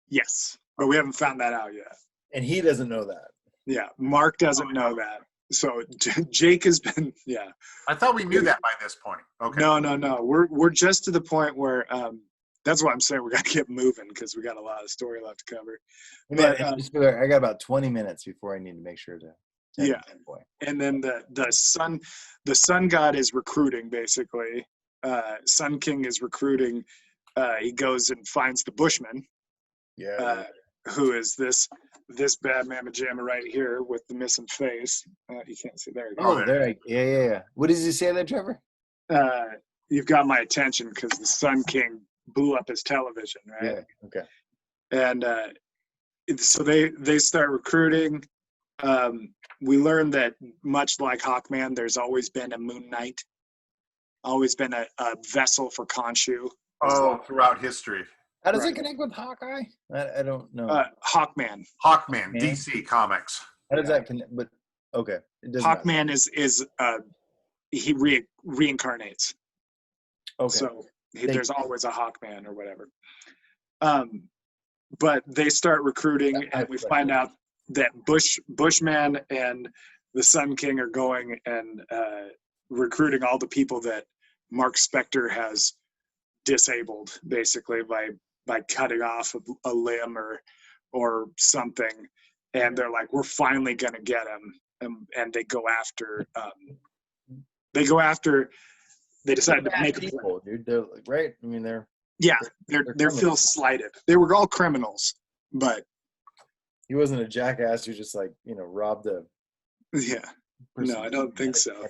Yes, but we haven't found that out yet. And he doesn't know that. Yeah, Mark doesn't know that. So Jake has been, yeah. I thought we knew that by this point. Okay. No. We're just to the point where that's why I'm saying we got to get moving because we got a lot of story left to cover. But I got about 20 minutes before I need to make sure to. Yeah. And then the sun god is recruiting basically. Sun King is recruiting. He goes and finds the Bushman. Yeah. Who is this bad mamma jamma right here with the missing face? You can't see there. Oh, there. Yeah. What does he say there, Trevor? You've got my attention because the Sun King blew up his television, right? Yeah. Okay. And so they start recruiting. We learn that much like Hawkman, there's always been a Moon Knight, always been a vessel for Khonshu. Throughout history. How does it connect with Hawkeye? I don't know. Hawkman, DC Comics. How does that connect? But okay, Hawkman is he reincarnates. Okay. So there's always a Hawkman or whatever. But they start recruiting, and we find out that Bushman and the Sun King are going and recruiting all the people that Mark Spector has disabled, basically by cutting off a limb or something, and they're like, we're finally gonna get him, and they go after they decided to make people, dude. They're like, right? I mean, they're feel slighted. They were all criminals, but he wasn't a jackass who just like robbed a. Yeah. No, I don't think so.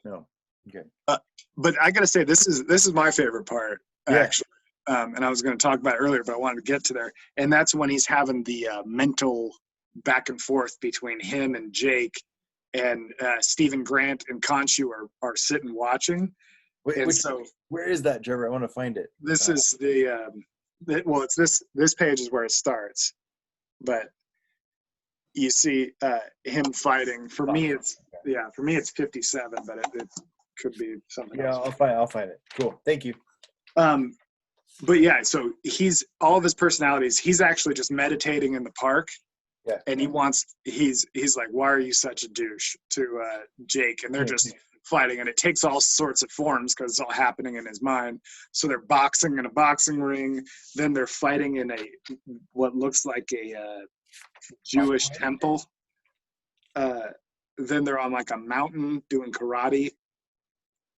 No. Okay. But I gotta say, this is my favorite part, actually. And I was going to talk about it earlier, but I wanted to get to there. And that's when he's having the mental back and forth between him and Jake, and Stephen Grant and Khonshu are sitting watching. Where is that, Trevor? I want to find it. This is it's this page is where it starts, but you see him fighting. For me, it's 57, but it could be something else. Yeah, I'll find it. Cool. Thank you. But yeah, so he's all of his personalities. He's actually just meditating in the park, and he's like, "Why are you such a douche?" to Jake, and they're just fighting, and it takes all sorts of forms because it's all happening in his mind. So they're boxing in a boxing ring, then they're fighting in what looks like a Jewish temple. Then they're on like a mountain doing karate.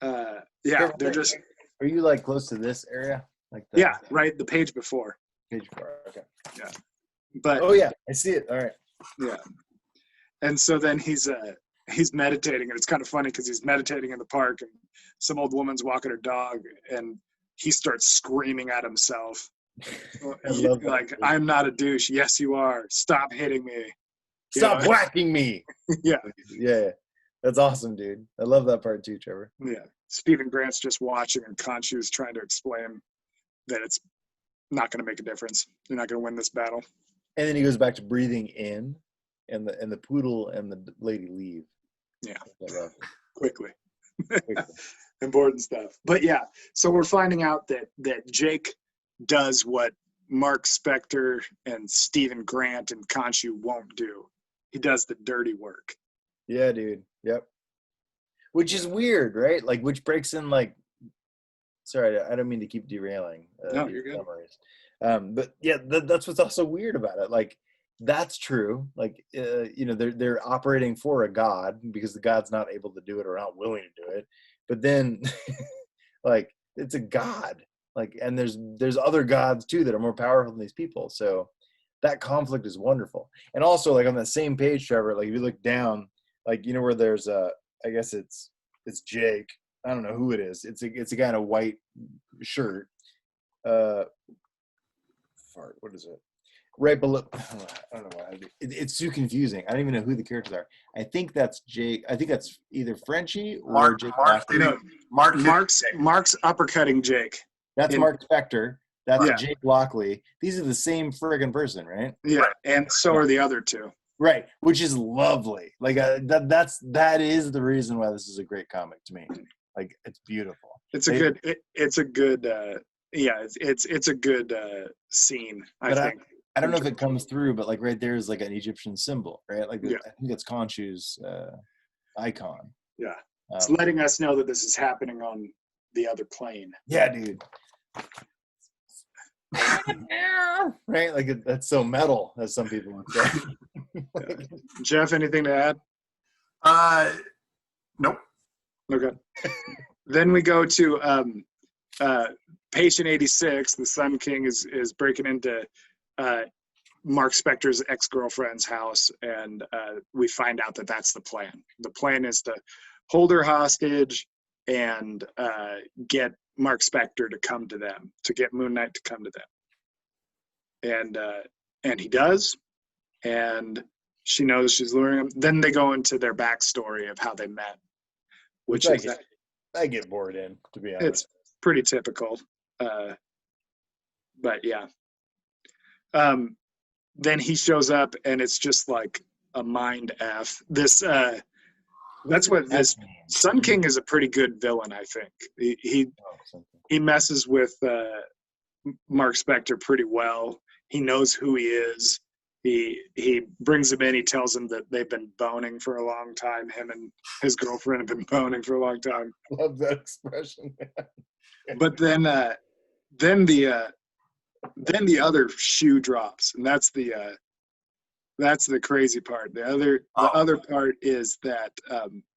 They're just. Are you like close to this area? Like right. The page before. Page 4. Okay. Yeah. But I see it. All right. Yeah. And so then he's meditating, and it's kind of funny because he's meditating in the park, and some old woman's walking her dog, and he starts screaming at himself. Like, I'm not a douche. Yes, you are. Stop hitting me. Stop whacking me. Yeah. Yeah. That's awesome, dude. I love that part too, Trevor. Yeah. Stephen Grant's just watching, and Khonshu's trying to explain that it's not going to make a difference. You're not going to win this battle. And then he goes back to breathing in, and the poodle and the lady leave. Yeah. Quickly. Important stuff. But yeah, so we're finding out that Jake does what Mark Spector and Stephen Grant and Khonshu won't do. He does the dirty work. Yeah, dude. Yep. Which is weird, right? Like, which breaks in, like, sorry, I don't mean to keep derailing. No, you're good. But yeah, that's what's also weird about it. Like, that's true. Like, they're operating for a god because the god's not able to do it or not willing to do it. But then, like, it's a god. Like, and there's other gods too that are more powerful than these people. So that conflict is wonderful. And also, like, on that same page, Trevor, like if you look down, like, where there's I guess it's Jake. I don't know who it is. It's a guy in a white shirt. What is it? Right below. I don't know why. It's too confusing. I don't even know who the characters are. I think that's Jake. I think that's either Frenchie or Jake. Mark's uppercutting Jake. That's Mark Spector. That's Jake Lockley. These are the same friggin' person, right? Yeah, right. And so are the other two. Right, which is lovely. Like that is the reason why this is a great comic to me. Like, it's beautiful. It's a good scene. I think. I don't know if it comes through, but like right there is like an Egyptian symbol, right? Like, I think it's Khonshu's icon. Yeah, it's letting us know that this is happening on the other plane. Yeah, dude. Right, like that's so metal, as some people would say. Yeah. Jeff, anything to add? Nope. Okay. Then we go to Patient 86. The Sun King is breaking into Mark Spector's ex-girlfriend's house, and we find out that that's the plan. The plan is to hold her hostage and get Mark Spector to come to them, to get Moon Knight to come to them. And he does, and she knows she's luring him. Then they go into their backstory of how they met, which is I get bored in, to be honest. It's pretty typical. But yeah. Then he shows up, and it's just like a mind F. This Sun King is a pretty good villain, I think. He messes with Mark Spector pretty well. He knows who he is. He brings him in. He tells him that they've been boning for a long time. Him and his girlfriend have been boning for a long time. Love that expression, man. But then the other shoe drops, and that's the crazy part. The other part is that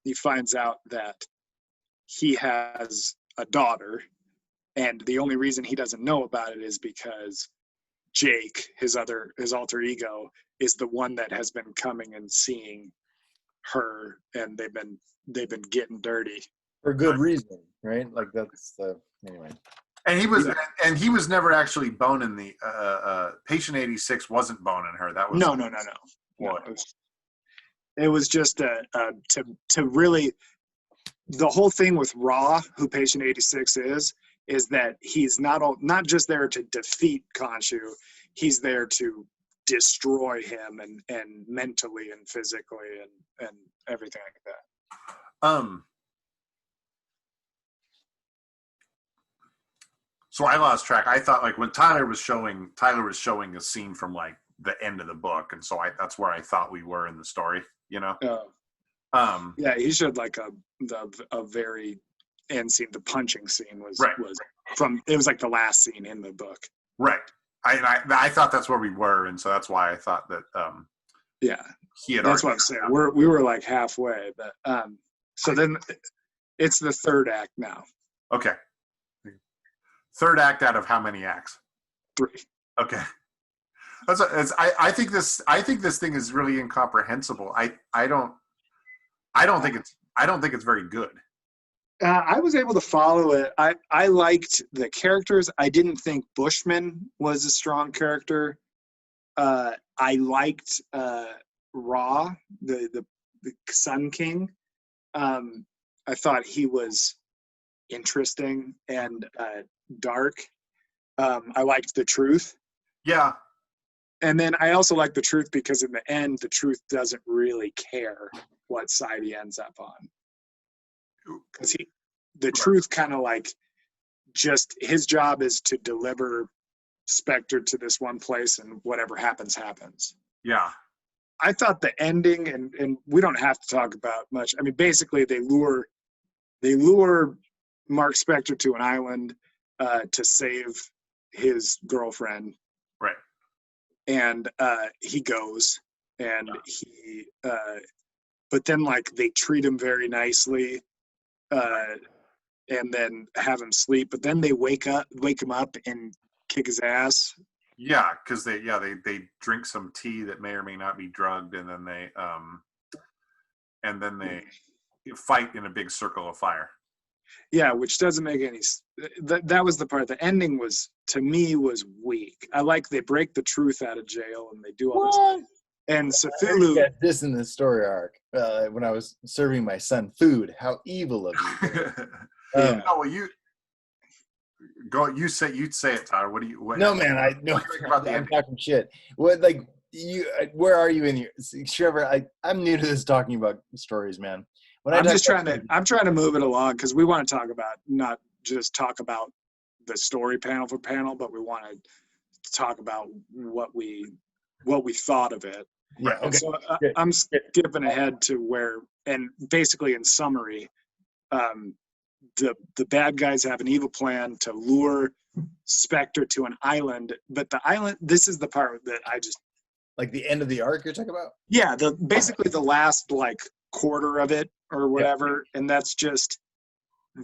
he finds out that he has a daughter, and the only reason he doesn't know about it is because Jake, his alter ego, is the one that has been coming and seeing her, and they've been getting dirty for good reason, right? Like that's anyway. And he was never actually boning the Patient 86 wasn't boning her. That was no. It was just to really, the whole thing with Ra, who Patient 86 is that he's not just there to defeat Khonshu, he's there to destroy him and mentally and physically and everything like that. So I lost track. I thought like when Tyler was showing a scene from like the end of the book, and so that's where I thought we were in the story, you know. Yeah, he showed like a very end scene. The punching scene was from, it was like the last scene in the book. Right. I thought that's where we were, and so that's why I thought that. That's what I'm saying. We were like halfway, but so then it's the third act now. Okay. Third act out of how many acts? 3. Okay. I think this thing is really incomprehensible. I don't think it's very good. I was able to follow it. I liked the characters. I didn't think Bushman was a strong character. I liked Ra, the Sun King. I thought he was interesting and dark. I liked the Truth. Yeah. And then I also like the Truth because in the end, the Truth doesn't really care what side he ends up on. Because the Truth kind of like, just his job is to deliver Spector to this one place, and whatever happens, happens. Yeah. I thought the ending, and we don't have to talk about much. I mean, basically they lure Mark Spector to an island to save his girlfriend. Right. and he goes, and he but then like they treat him very nicely, and then have him sleep, but then they wake him up and kick his ass. Yeah, because they drink some tea that may or may not be drugged, and then they fight in a big circle of fire. Yeah, which doesn't make any. That was the part. The ending was, to me, was weak. I like they break the truth out of jail and they do all this. And Cthulhu. This in the story arc when I was serving my son food. How evil of you! Oh, well, you go. You'd say it, Tyler. What do you? No, man. I'm talking shit. What, like you? Where are you in your? Trevor, I'm new to this talking about stories, man. I'm trying to move it along because we want to talk about, not just talk about the story panel for panel, but we want to talk about what we thought of it. Yeah. Okay. So I'm skipping ahead to where, and basically in summary, the bad guys have an evil plan to lure Spectre to an island, but the island. This is the part that I just like the end of the arc you're talking about. Yeah, basically the last like quarter of it or whatever, and that's just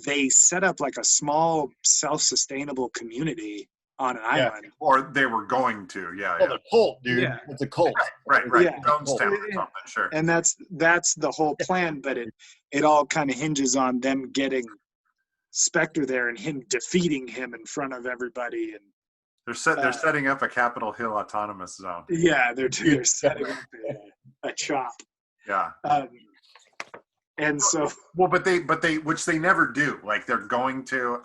they set up like a small self-sustainable community on an island, or they were going to. A cult, dude. Yeah. It's a cult. Right. Yeah. Jonestown or something, sure. And that's the whole plan, but it all kind of hinges on them getting Spectre there and him defeating him in front of everybody. And they're setting up a Capitol Hill autonomous zone. Yeah, they're setting up a chop. Yeah. And so, but they which they never do. Like they're going to,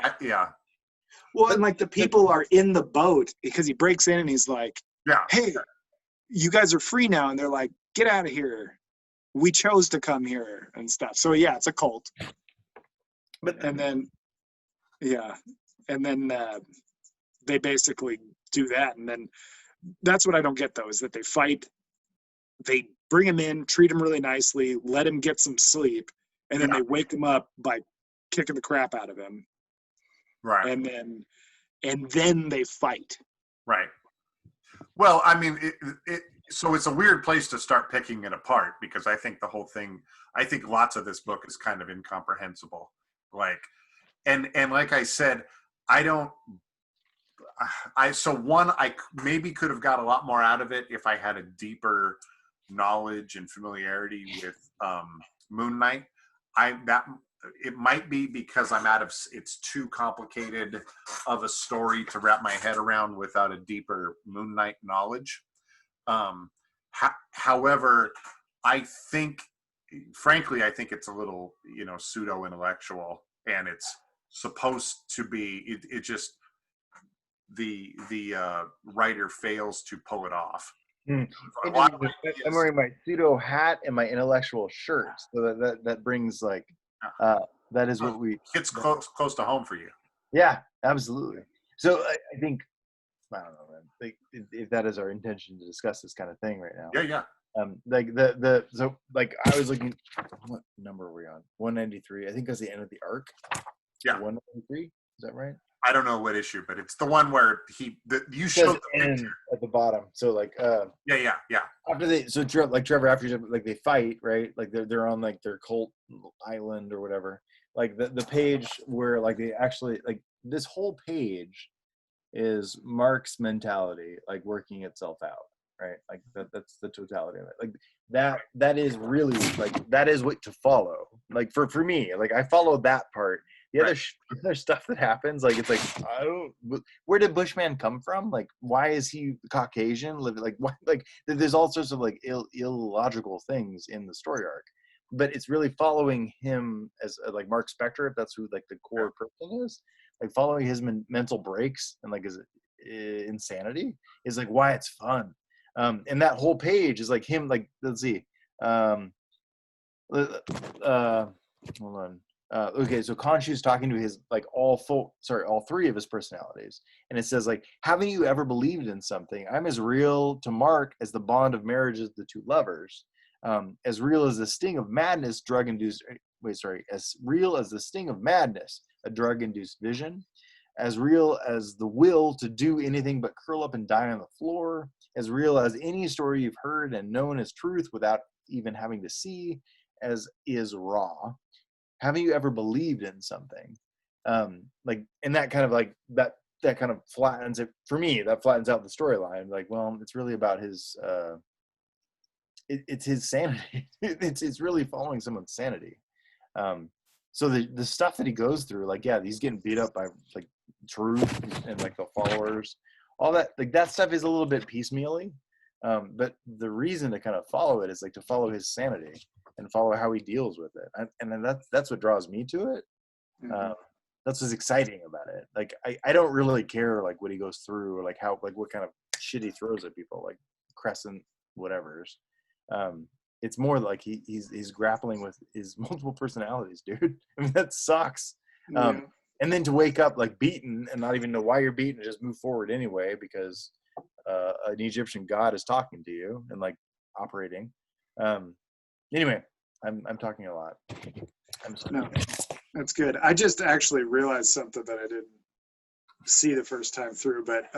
Well, and like the people are in the boat because he breaks in and he's like, "Hey, you guys are free now," and they're like, "Get out of here. We chose to come here," and stuff. So yeah, it's a cult. And then they basically do that, and then that's what I don't get though, is that they fight. They bring him in, treat him really nicely, let him get some sleep, and then they wake him up by kicking the crap out of him. Right. And then they fight. Right. Well, I mean, so it's a weird place to start picking it apart, because I think lots of this book is kind of incomprehensible. Like, and like I said, I maybe could have got a lot more out of it if I had a deeper knowledge and familiarity with Moon Knight. It might be because it's too complicated of a story to wrap my head around without a deeper Moon Knight knowledge. However, frankly, I think it's a little, pseudo intellectual, and it's supposed to be. It just the writer fails to pull it off. I'm wearing my pseudo hat and my intellectual shirt, so that brings like that is what we. It's close to home for you. Yeah, absolutely. So I think I don't know, man. Like, if that is our intention to discuss this kind of thing right now. Yeah. So I was looking. What number are we on? 193. I think that's the end of the arc. Yeah. 193. Is that right? I don't know what issue, but it's the one where you showed the picture at the bottom. So like yeah. After Trevor, after like they fight, right? Like they're on like their cult island or whatever. Like the page where like they actually like this whole page is Mark's mentality like working itself out, right? Like that's the totality of it. Like that is really like that is what to follow. Like for me, like I follow that part. The other stuff that happens, like it's like where did Bushman come from? Like why is he Caucasian? Like what? Like there's all sorts of like illogical things in the story arc, but it's really following him as like Mark Spector, if that's who like the core person is. Like following his mental breaks and like his insanity is like why it's fun. And that whole page is like him. Like let's see. Hold on. Okay, so Khonshu's talking to his like all three of his personalities, and it says like, haven't you ever believed in something? I'm as real to Mark as the bond of marriage of the two lovers, as real as the sting of madness, as real as the sting of madness, a drug-induced vision, as real as the will to do anything but curl up and die on the floor, as real as any story you've heard and known as truth without even having to see, as is Ra. Haven't you ever believed in something? Like, and that kind of like that kind of flattens it for me. That flattens out the storyline. Like, well, it's really about his it's his sanity. It's really following someone's sanity. So the stuff that he goes through, like, yeah, he's getting beat up by like Truth and like the followers, all that, like that stuff is a little bit piecemealy. But the reason to kind of follow it is like to follow his sanity and follow how he deals with it, and then that's what draws me to it. That's what's exciting about it. Like I don't really care like what he goes through or like how, like what kind of shit he throws at people, like Crescent whatever's. It's more like he's grappling with his multiple personalities, dude. I mean, that sucks. And then to wake up like beaten and not even know why you're beaten and just move forward anyway because an Egyptian god is talking to you and like operating. Anyway, I'm talking a lot. I'm sorry. No, that's good. I just actually realized something that I didn't see the first time through, but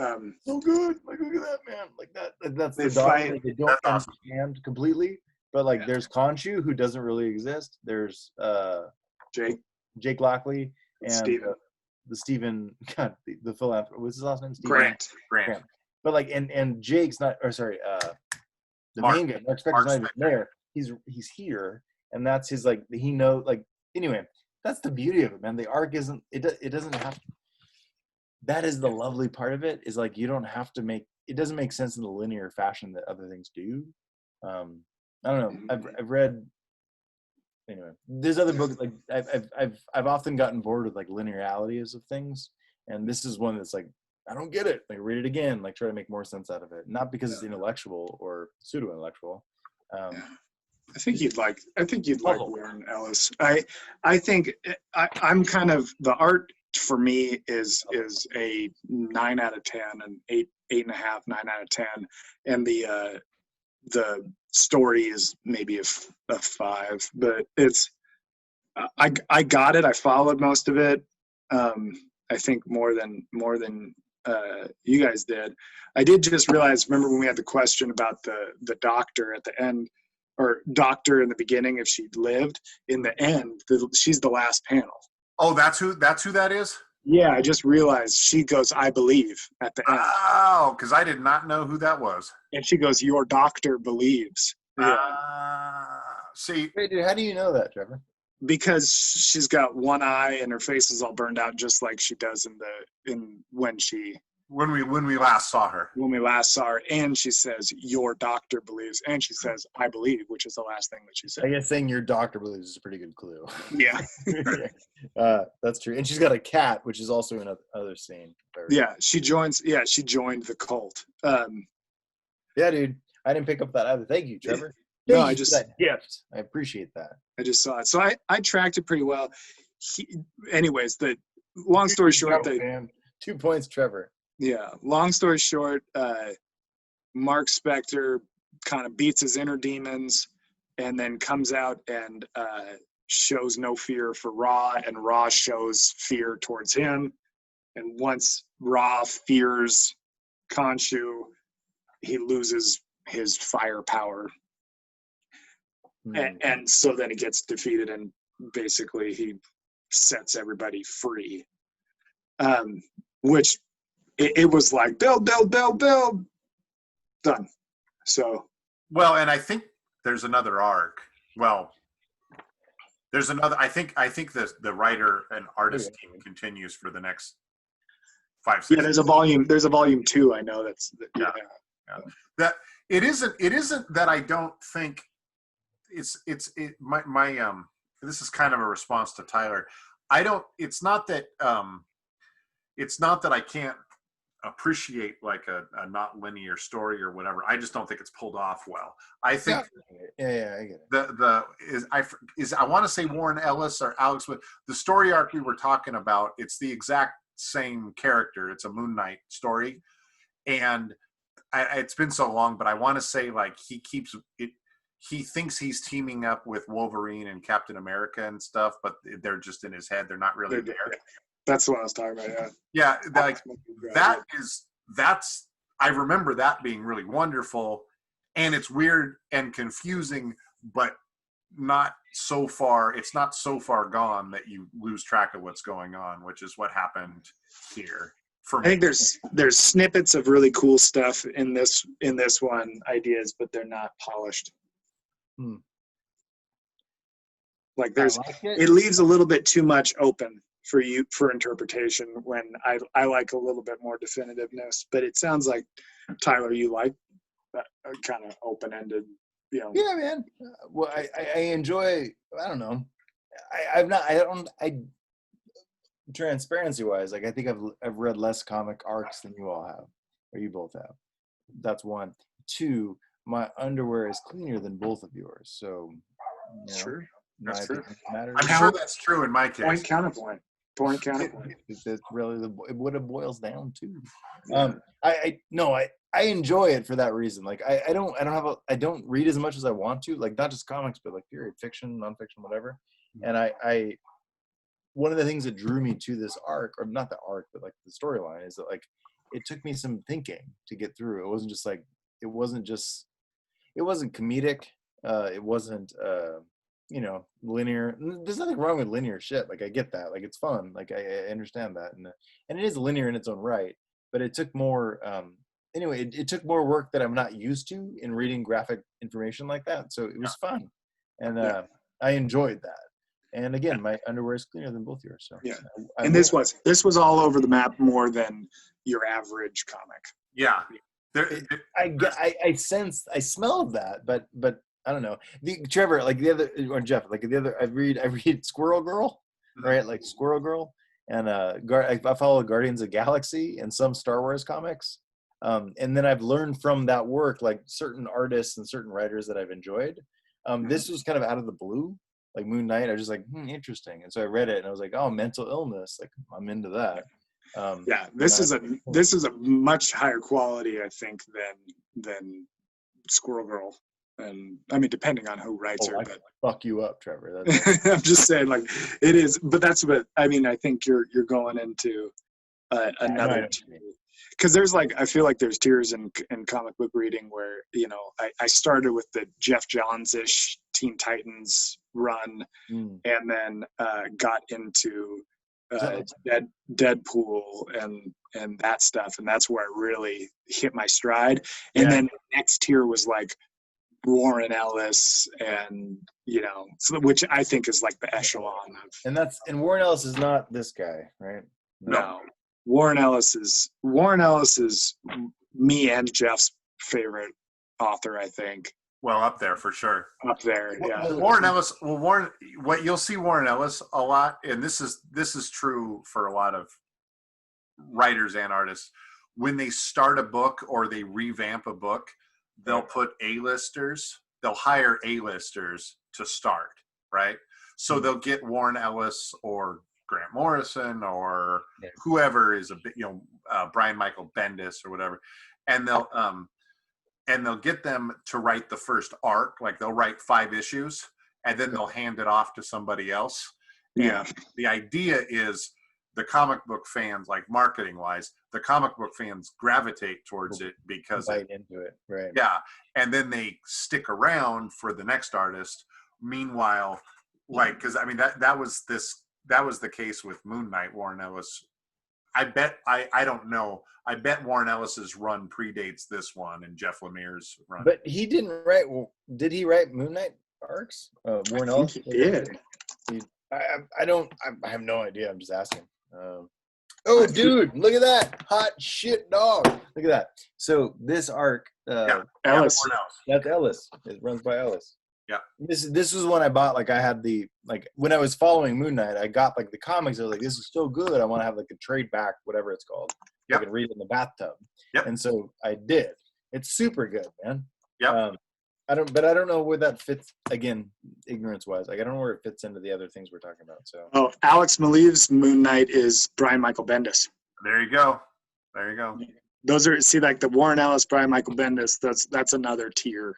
so good. Like, look at that, man. Like that's they the dog fight. that they don't understand completely. But like, there's Khonshu, who doesn't really exist. There's Jake Lockley and Steven. the Stephen, God, the philanthropist. What's his last name? Grant. But like, and Jake's not, or sorry, the Mark. main guy, Mark Spector's not even there. He's here, and that's his like. He knows, like, anyway. That's the beauty of it, man. The arc isn't. It doesn't have. That is the lovely part of it. Is like you don't have to make. It doesn't make sense in the linear fashion that other things do. I don't know. I've read. Anyway, there's other books like I've often gotten bored with like linearities of things, and this is one that's like I don't get it. Like read it again. Like try to make more sense out of it. Not because it's intellectual or pseudo intellectual. I think you'd like Warren Ellis. I think I'm kind of, the art for me is a 9 out of 10 and 8.5, 9 out of 10, and the story is maybe a 5, but it's I got it. I followed most of it. I think more than you guys did. I did just realize. Remember when we had the question about the doctor at the end, or doctor in the beginning, if she lived? In the end, she's the last panel. Oh, that's who that is? Yeah, I just realized she goes, "I believe," at the end. Oh, because I did not know who that was. And she goes, "Your doctor believes." Yeah. See, hey, dude, how do you know that, Trevor? Because she's got one eye and her face is all burned out, just like she does when we last saw her. When we last saw her, and she says, "Your doctor believes," and she says, "I believe," which is the last thing that she said. I guess saying your doctor believes is a pretty good clue. Yeah. That's true. And she's got a cat, which is also in another scene. Yeah, she joined the cult. Yeah, dude. I didn't pick up that either. Thank you, Trevor. No, I just that gift. I appreciate that. I just saw it. So I tracked it pretty well. Anyways, the long story short, 2 points, Trevor. Yeah, long story short, Mark Spector kind of beats his inner demons and then comes out and shows no fear for Ra, and Ra shows fear towards him. And once Ra fears Khonshu, he loses his fire power. And so then he gets defeated, and basically he sets everybody free. Which it was like build, done. So well, and I think there's another arc. Well, there's another. I think the writer and artist team continues for the next 5 seasons. Yeah, there's a volume 2. I know that's yeah. That it isn't that I don't think my this is kind of a response to Tyler. It's not that I can't appreciate like a not linear story or whatever. I just don't think it's pulled off well. I think yeah, I get it. I want to say Warren Ellis or Alex, but the story arc we were talking about, it's the exact same character. It's a Moon Knight story, and it's been so long, but I want to say like he keeps it. He thinks he's teaming up with Wolverine and Captain America and stuff, but they're just in his head. They're not really there. That's what I was talking about. Yeah, that's I remember that being really wonderful, and it's weird and confusing, but not so far. It's not so far gone that you lose track of what's going on, which is what happened here. I think there's snippets of really cool stuff in this one, ideas, but they're not polished. Like it leaves a little bit too much open for interpretation when I like a little bit more definitiveness. But it sounds like, Tyler, you like that kind of open-ended, Yeah, man. Well, I enjoy. I don't know. Transparency wise, like I think I've read less comic arcs than you all have, or you both have. That's one. Two, my underwear is cleaner than both of yours, so sure, that's true. I'm sure that's true in my case. Point counterpoint. That's really what it boils down to. I enjoy it for that reason. Like I don't read as much as I want to, like not just comics, but like period fiction, nonfiction, whatever. And I one of the things that drew me to this arc, or not the arc, but like the storyline, is that like it took me some thinking to get through. It wasn't comedic. It wasn't linear. There's nothing wrong with linear shit. Like I get that. Like it's fun. Like I understand that, and it is linear in its own right. But it took more. It took more work that I'm not used to in reading graphic information like that. So it was fun, and I enjoyed that. And again, my underwear is cleaner than both yours. So yeah, and this was all over the map more than your average comic. Yeah, I smell that, but I don't know. Trevor, like the other, or Jeff, like the other, I read Squirrel Girl, right? Like Squirrel Girl, and I follow Guardians of the Galaxy and some Star Wars comics. And then I've learned from that work, like certain artists and certain writers that I've enjoyed. This was kind of out of the blue. Like Moon Knight, I was just like, interesting. And so I read it and I was like, oh, mental illness. Like I'm into that. This is a much higher quality, I think, than Squirrel Girl. And I mean, depending on who writes her, but fuck you up, Trevor. I'm just saying, like it is, but that's what I mean. I think you're going into another. Because there's I feel like there's tiers in comic book reading where, I started with the Jeff Johns-ish Teen Titans run, and then got into Deadpool and that stuff. And that's where I really hit my stride. And then the next tier was like Warren Ellis and, which I think is like the echelon of. And Warren Ellis is not this guy, right? No. Warren Ellis is me and Jeff's favorite author, I think. Well, up there for sure. Up there, yeah. Warren Ellis. Well, what you'll see Warren Ellis a lot, and this is true for a lot of writers and artists. When they start a book or they revamp a book, they'll put A-listers. They'll hire A-listers to start, right? So they'll get Warren Ellis or Grant Morrison or whoever is Brian Michael Bendis or whatever, and they'll get them to write the first arc. Like they'll write 5 issues and then they'll hand it off to somebody else. Yeah. And the idea is the comic book fans, like marketing wise, the comic book fans gravitate towards it because into it, right? Yeah, and then they stick around for the next artist. Meanwhile, because I mean that was the case with Moon Knight. Warren Ellis, I bet I don't know. I bet Warren Ellis's run predates this one and Jeff Lemire's run. But he didn't write. Did he write Moon Knight arcs? Warren Ellis did. I have no idea. I'm just asking. Dude, look at that hot shit dog. Look at that. So this arc, Ellis. That's Ellis. It runs by Ellis. Yeah. This was one I bought. Like I had when I was following Moon Knight, I got the comics. I was like, this is so good. I want to have a trade back, whatever it's called. I can read it in the bathtub. Yep. And so I did. It's super good, man. Yep. I don't know where that fits. Again, ignorance wise, I don't know where it fits into the other things we're talking about. So. Alex Maleev's Moon Knight is Brian Michael Bendis. There you go. Those are the Warren Ellis, Brian Michael Bendis. That's another tier.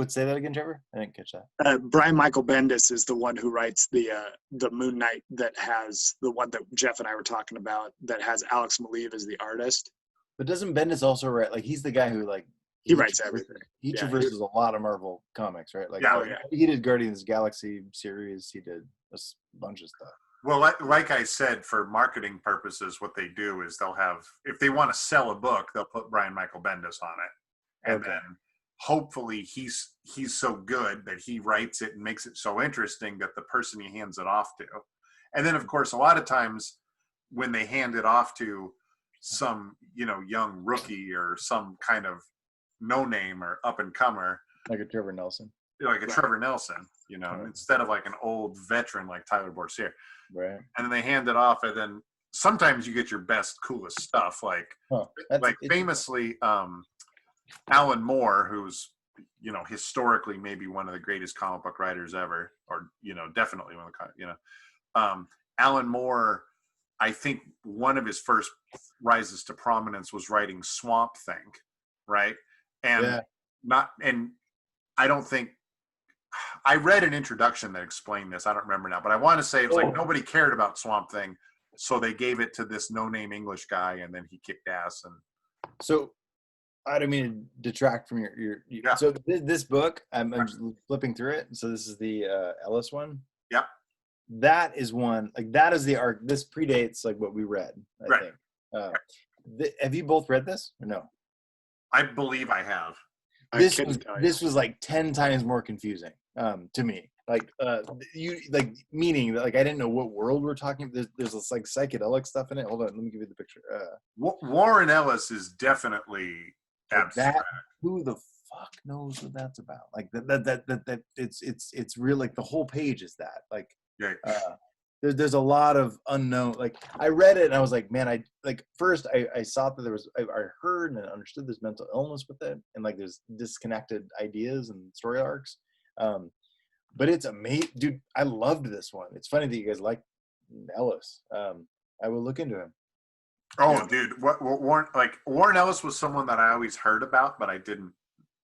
Say that again, Trevor? I didn't catch that. Brian Michael Bendis is the one who writes the Moon Knight that has the one that Jeff and I were talking about that has Alex Maleev as the artist. But doesn't Bendis also write, like, he's the guy who, like, he writes everything. He traverses a lot of Marvel comics, right? Like, yeah. He did Guardians of the Galaxy series. He did a bunch of stuff. Well, like I said, for marketing purposes, what they do is they'll have, if they want to sell a book, they'll put Brian Michael Bendis on it. And then hopefully he's so good that he writes it and makes it so interesting that the person he hands it off to. And then, of course, a lot of times when they hand it off to some, young rookie or some kind of no-name or up-and-comer. Like a Trevor Nelson. Like a Trevor Nelson, instead of like an old veteran like Tyler Boursier. Right. And then they hand it off, and then sometimes you get your best, coolest stuff. Like famously, Alan Moore, who's, historically maybe one of the greatest comic book writers ever, or, definitely one of the, Alan Moore, I think one of his first rises to prominence was writing Swamp Thing, right? And I don't think, I read an introduction that explained this. I don't remember now, but I want to say it was like nobody cared about Swamp Thing, so they gave it to this no-name English guy, and then he kicked ass. And so, I don't mean to detract from your yeah. So this book, I'm just flipping through it. So this is the Ellis one. Yeah. That is one, like, that is the arc. This predates like what we read, I think. Have you both read this or no? I believe I have. This was like 10 times more confusing to me. Like meaning that, like, I didn't know what world we're talking about. There's this like psychedelic stuff in it. Hold on, let me give you the picture. Warren Ellis is definitely abstract. Who the fuck knows what that's about? Like that it's real. Like the whole page is that. Like there's a lot of unknown. Like I read it and I was like, man, I saw that there was, I heard and understood there's mental illness with it, and like there's disconnected ideas and story arcs. But it's amazing, dude. I loved this one. It's funny that you guys like Ellis. I will look into him. Oh, dude, Warren Ellis was someone that I always heard about, but I didn't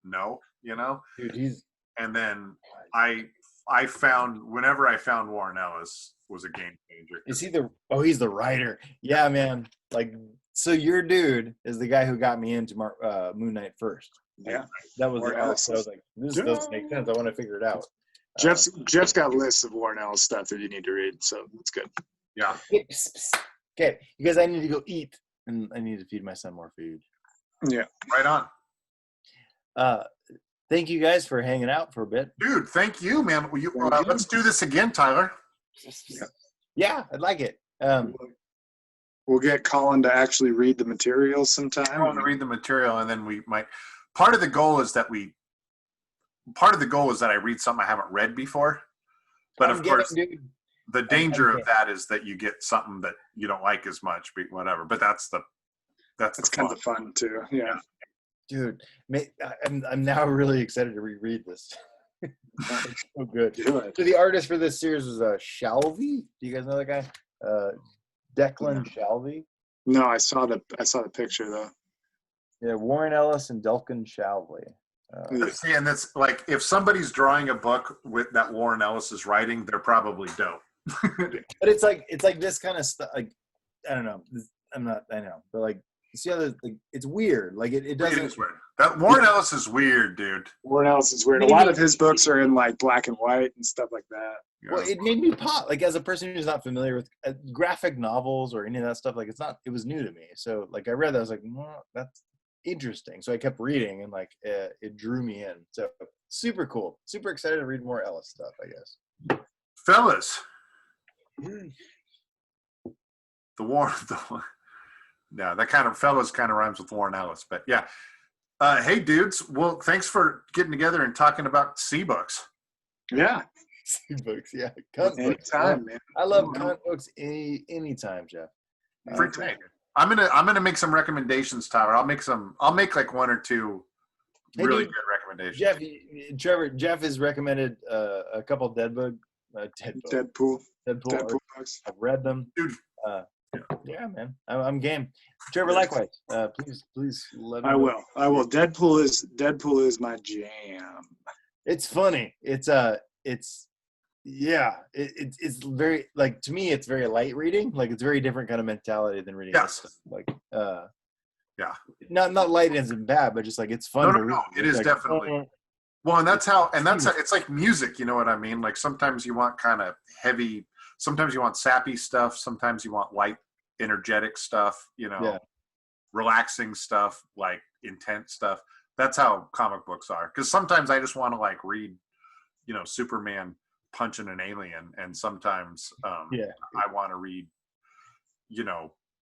know. Dude, and then I found, whenever I found Warren Ellis was a game changer. Is he he's the writer. Yeah, man. Like, so your dude is the guy who got me into Moon Knight first. Yeah. That was the Ellis. So I was like, this doesn't make sense. I want to figure it out. Jeff's got lists of Warren Ellis stuff that you need to read, so it's good. Yeah. Okay, because I need to go eat, and I need to feed my son more food. Yeah. Right on. Thank you guys for hanging out for a bit. Dude, thank you, man. Let's do this again, Tyler. Yeah, I'd like it. We'll get Colin to actually read the materials sometime. Colin to read the material, and then we might. Part of the goal is that I read something I haven't read before. But of course, the danger of that is that you get something that you don't like as much, whatever. But that's kind of fun too. Yeah. Dude, I'm now really excited to reread this. It's so good. So the artist for this series was Shalvey. Do you guys know that guy? Declan Shalvey. No, I saw the picture though. Yeah, Warren Ellis and Declan Shalvey. See, and that's like, if somebody's drawing a book with that Warren Ellis is writing, they're probably dope. But it's like this kind of stuff. Like, I don't know. I know, but like, see how it's weird. Like it doesn't. It is weird. That Warren Ellis is weird, dude. Warren Ellis is weird. A lot of his books are in like black and white and stuff like that. Well, it made me pop. Like, as a person who's not familiar with graphic novels or any of that stuff, like it was new to me. So like I read that, I was like, well, that's interesting. So I kept reading, and like it drew me in. So super cool. Super excited to read more Ellis stuff, I guess. Fellas. No, that kind of fellas kind of rhymes with Warren Ellis, but yeah. Hey, dudes. Well, thanks for getting together and talking about C-books. Yeah. C-books, yeah. Anytime, man. I love comic books anytime, Jeff. I'm gonna make some recommendations, Tyler. I'll make like one or two really good recommendations. Jeff has recommended a couple Deadpool books. I've read them. Dude. Yeah, man. I'm game. Trevor, likewise. Please let me know. I will. Deadpool is my jam. It's funny. It's very, like, to me, it's very light reading. Like, it's very different kind of mentality than reading this stuff. Like, yeah. Not light isn't bad, but just like it's fun to read. No. It is like, definitely. Well, and that's it's like music, you know what I mean? Like sometimes you want kind of heavy, sometimes you want sappy stuff, sometimes you want light, energetic stuff, relaxing stuff, like intense stuff. That's how comic books are. Because sometimes I just want to like read, Superman punching an alien, and sometimes I want to read,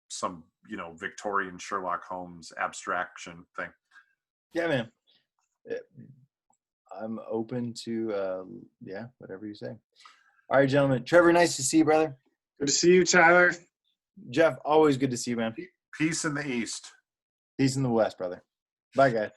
some Victorian Sherlock Holmes abstraction thing. Yeah, man. I'm open to whatever you say. All right, gentlemen. Trevor, nice to see you, brother. Good to see you, Tyler. Jeff, always good to see you, man. Peace in the East. Peace in the West, brother. Bye, guys.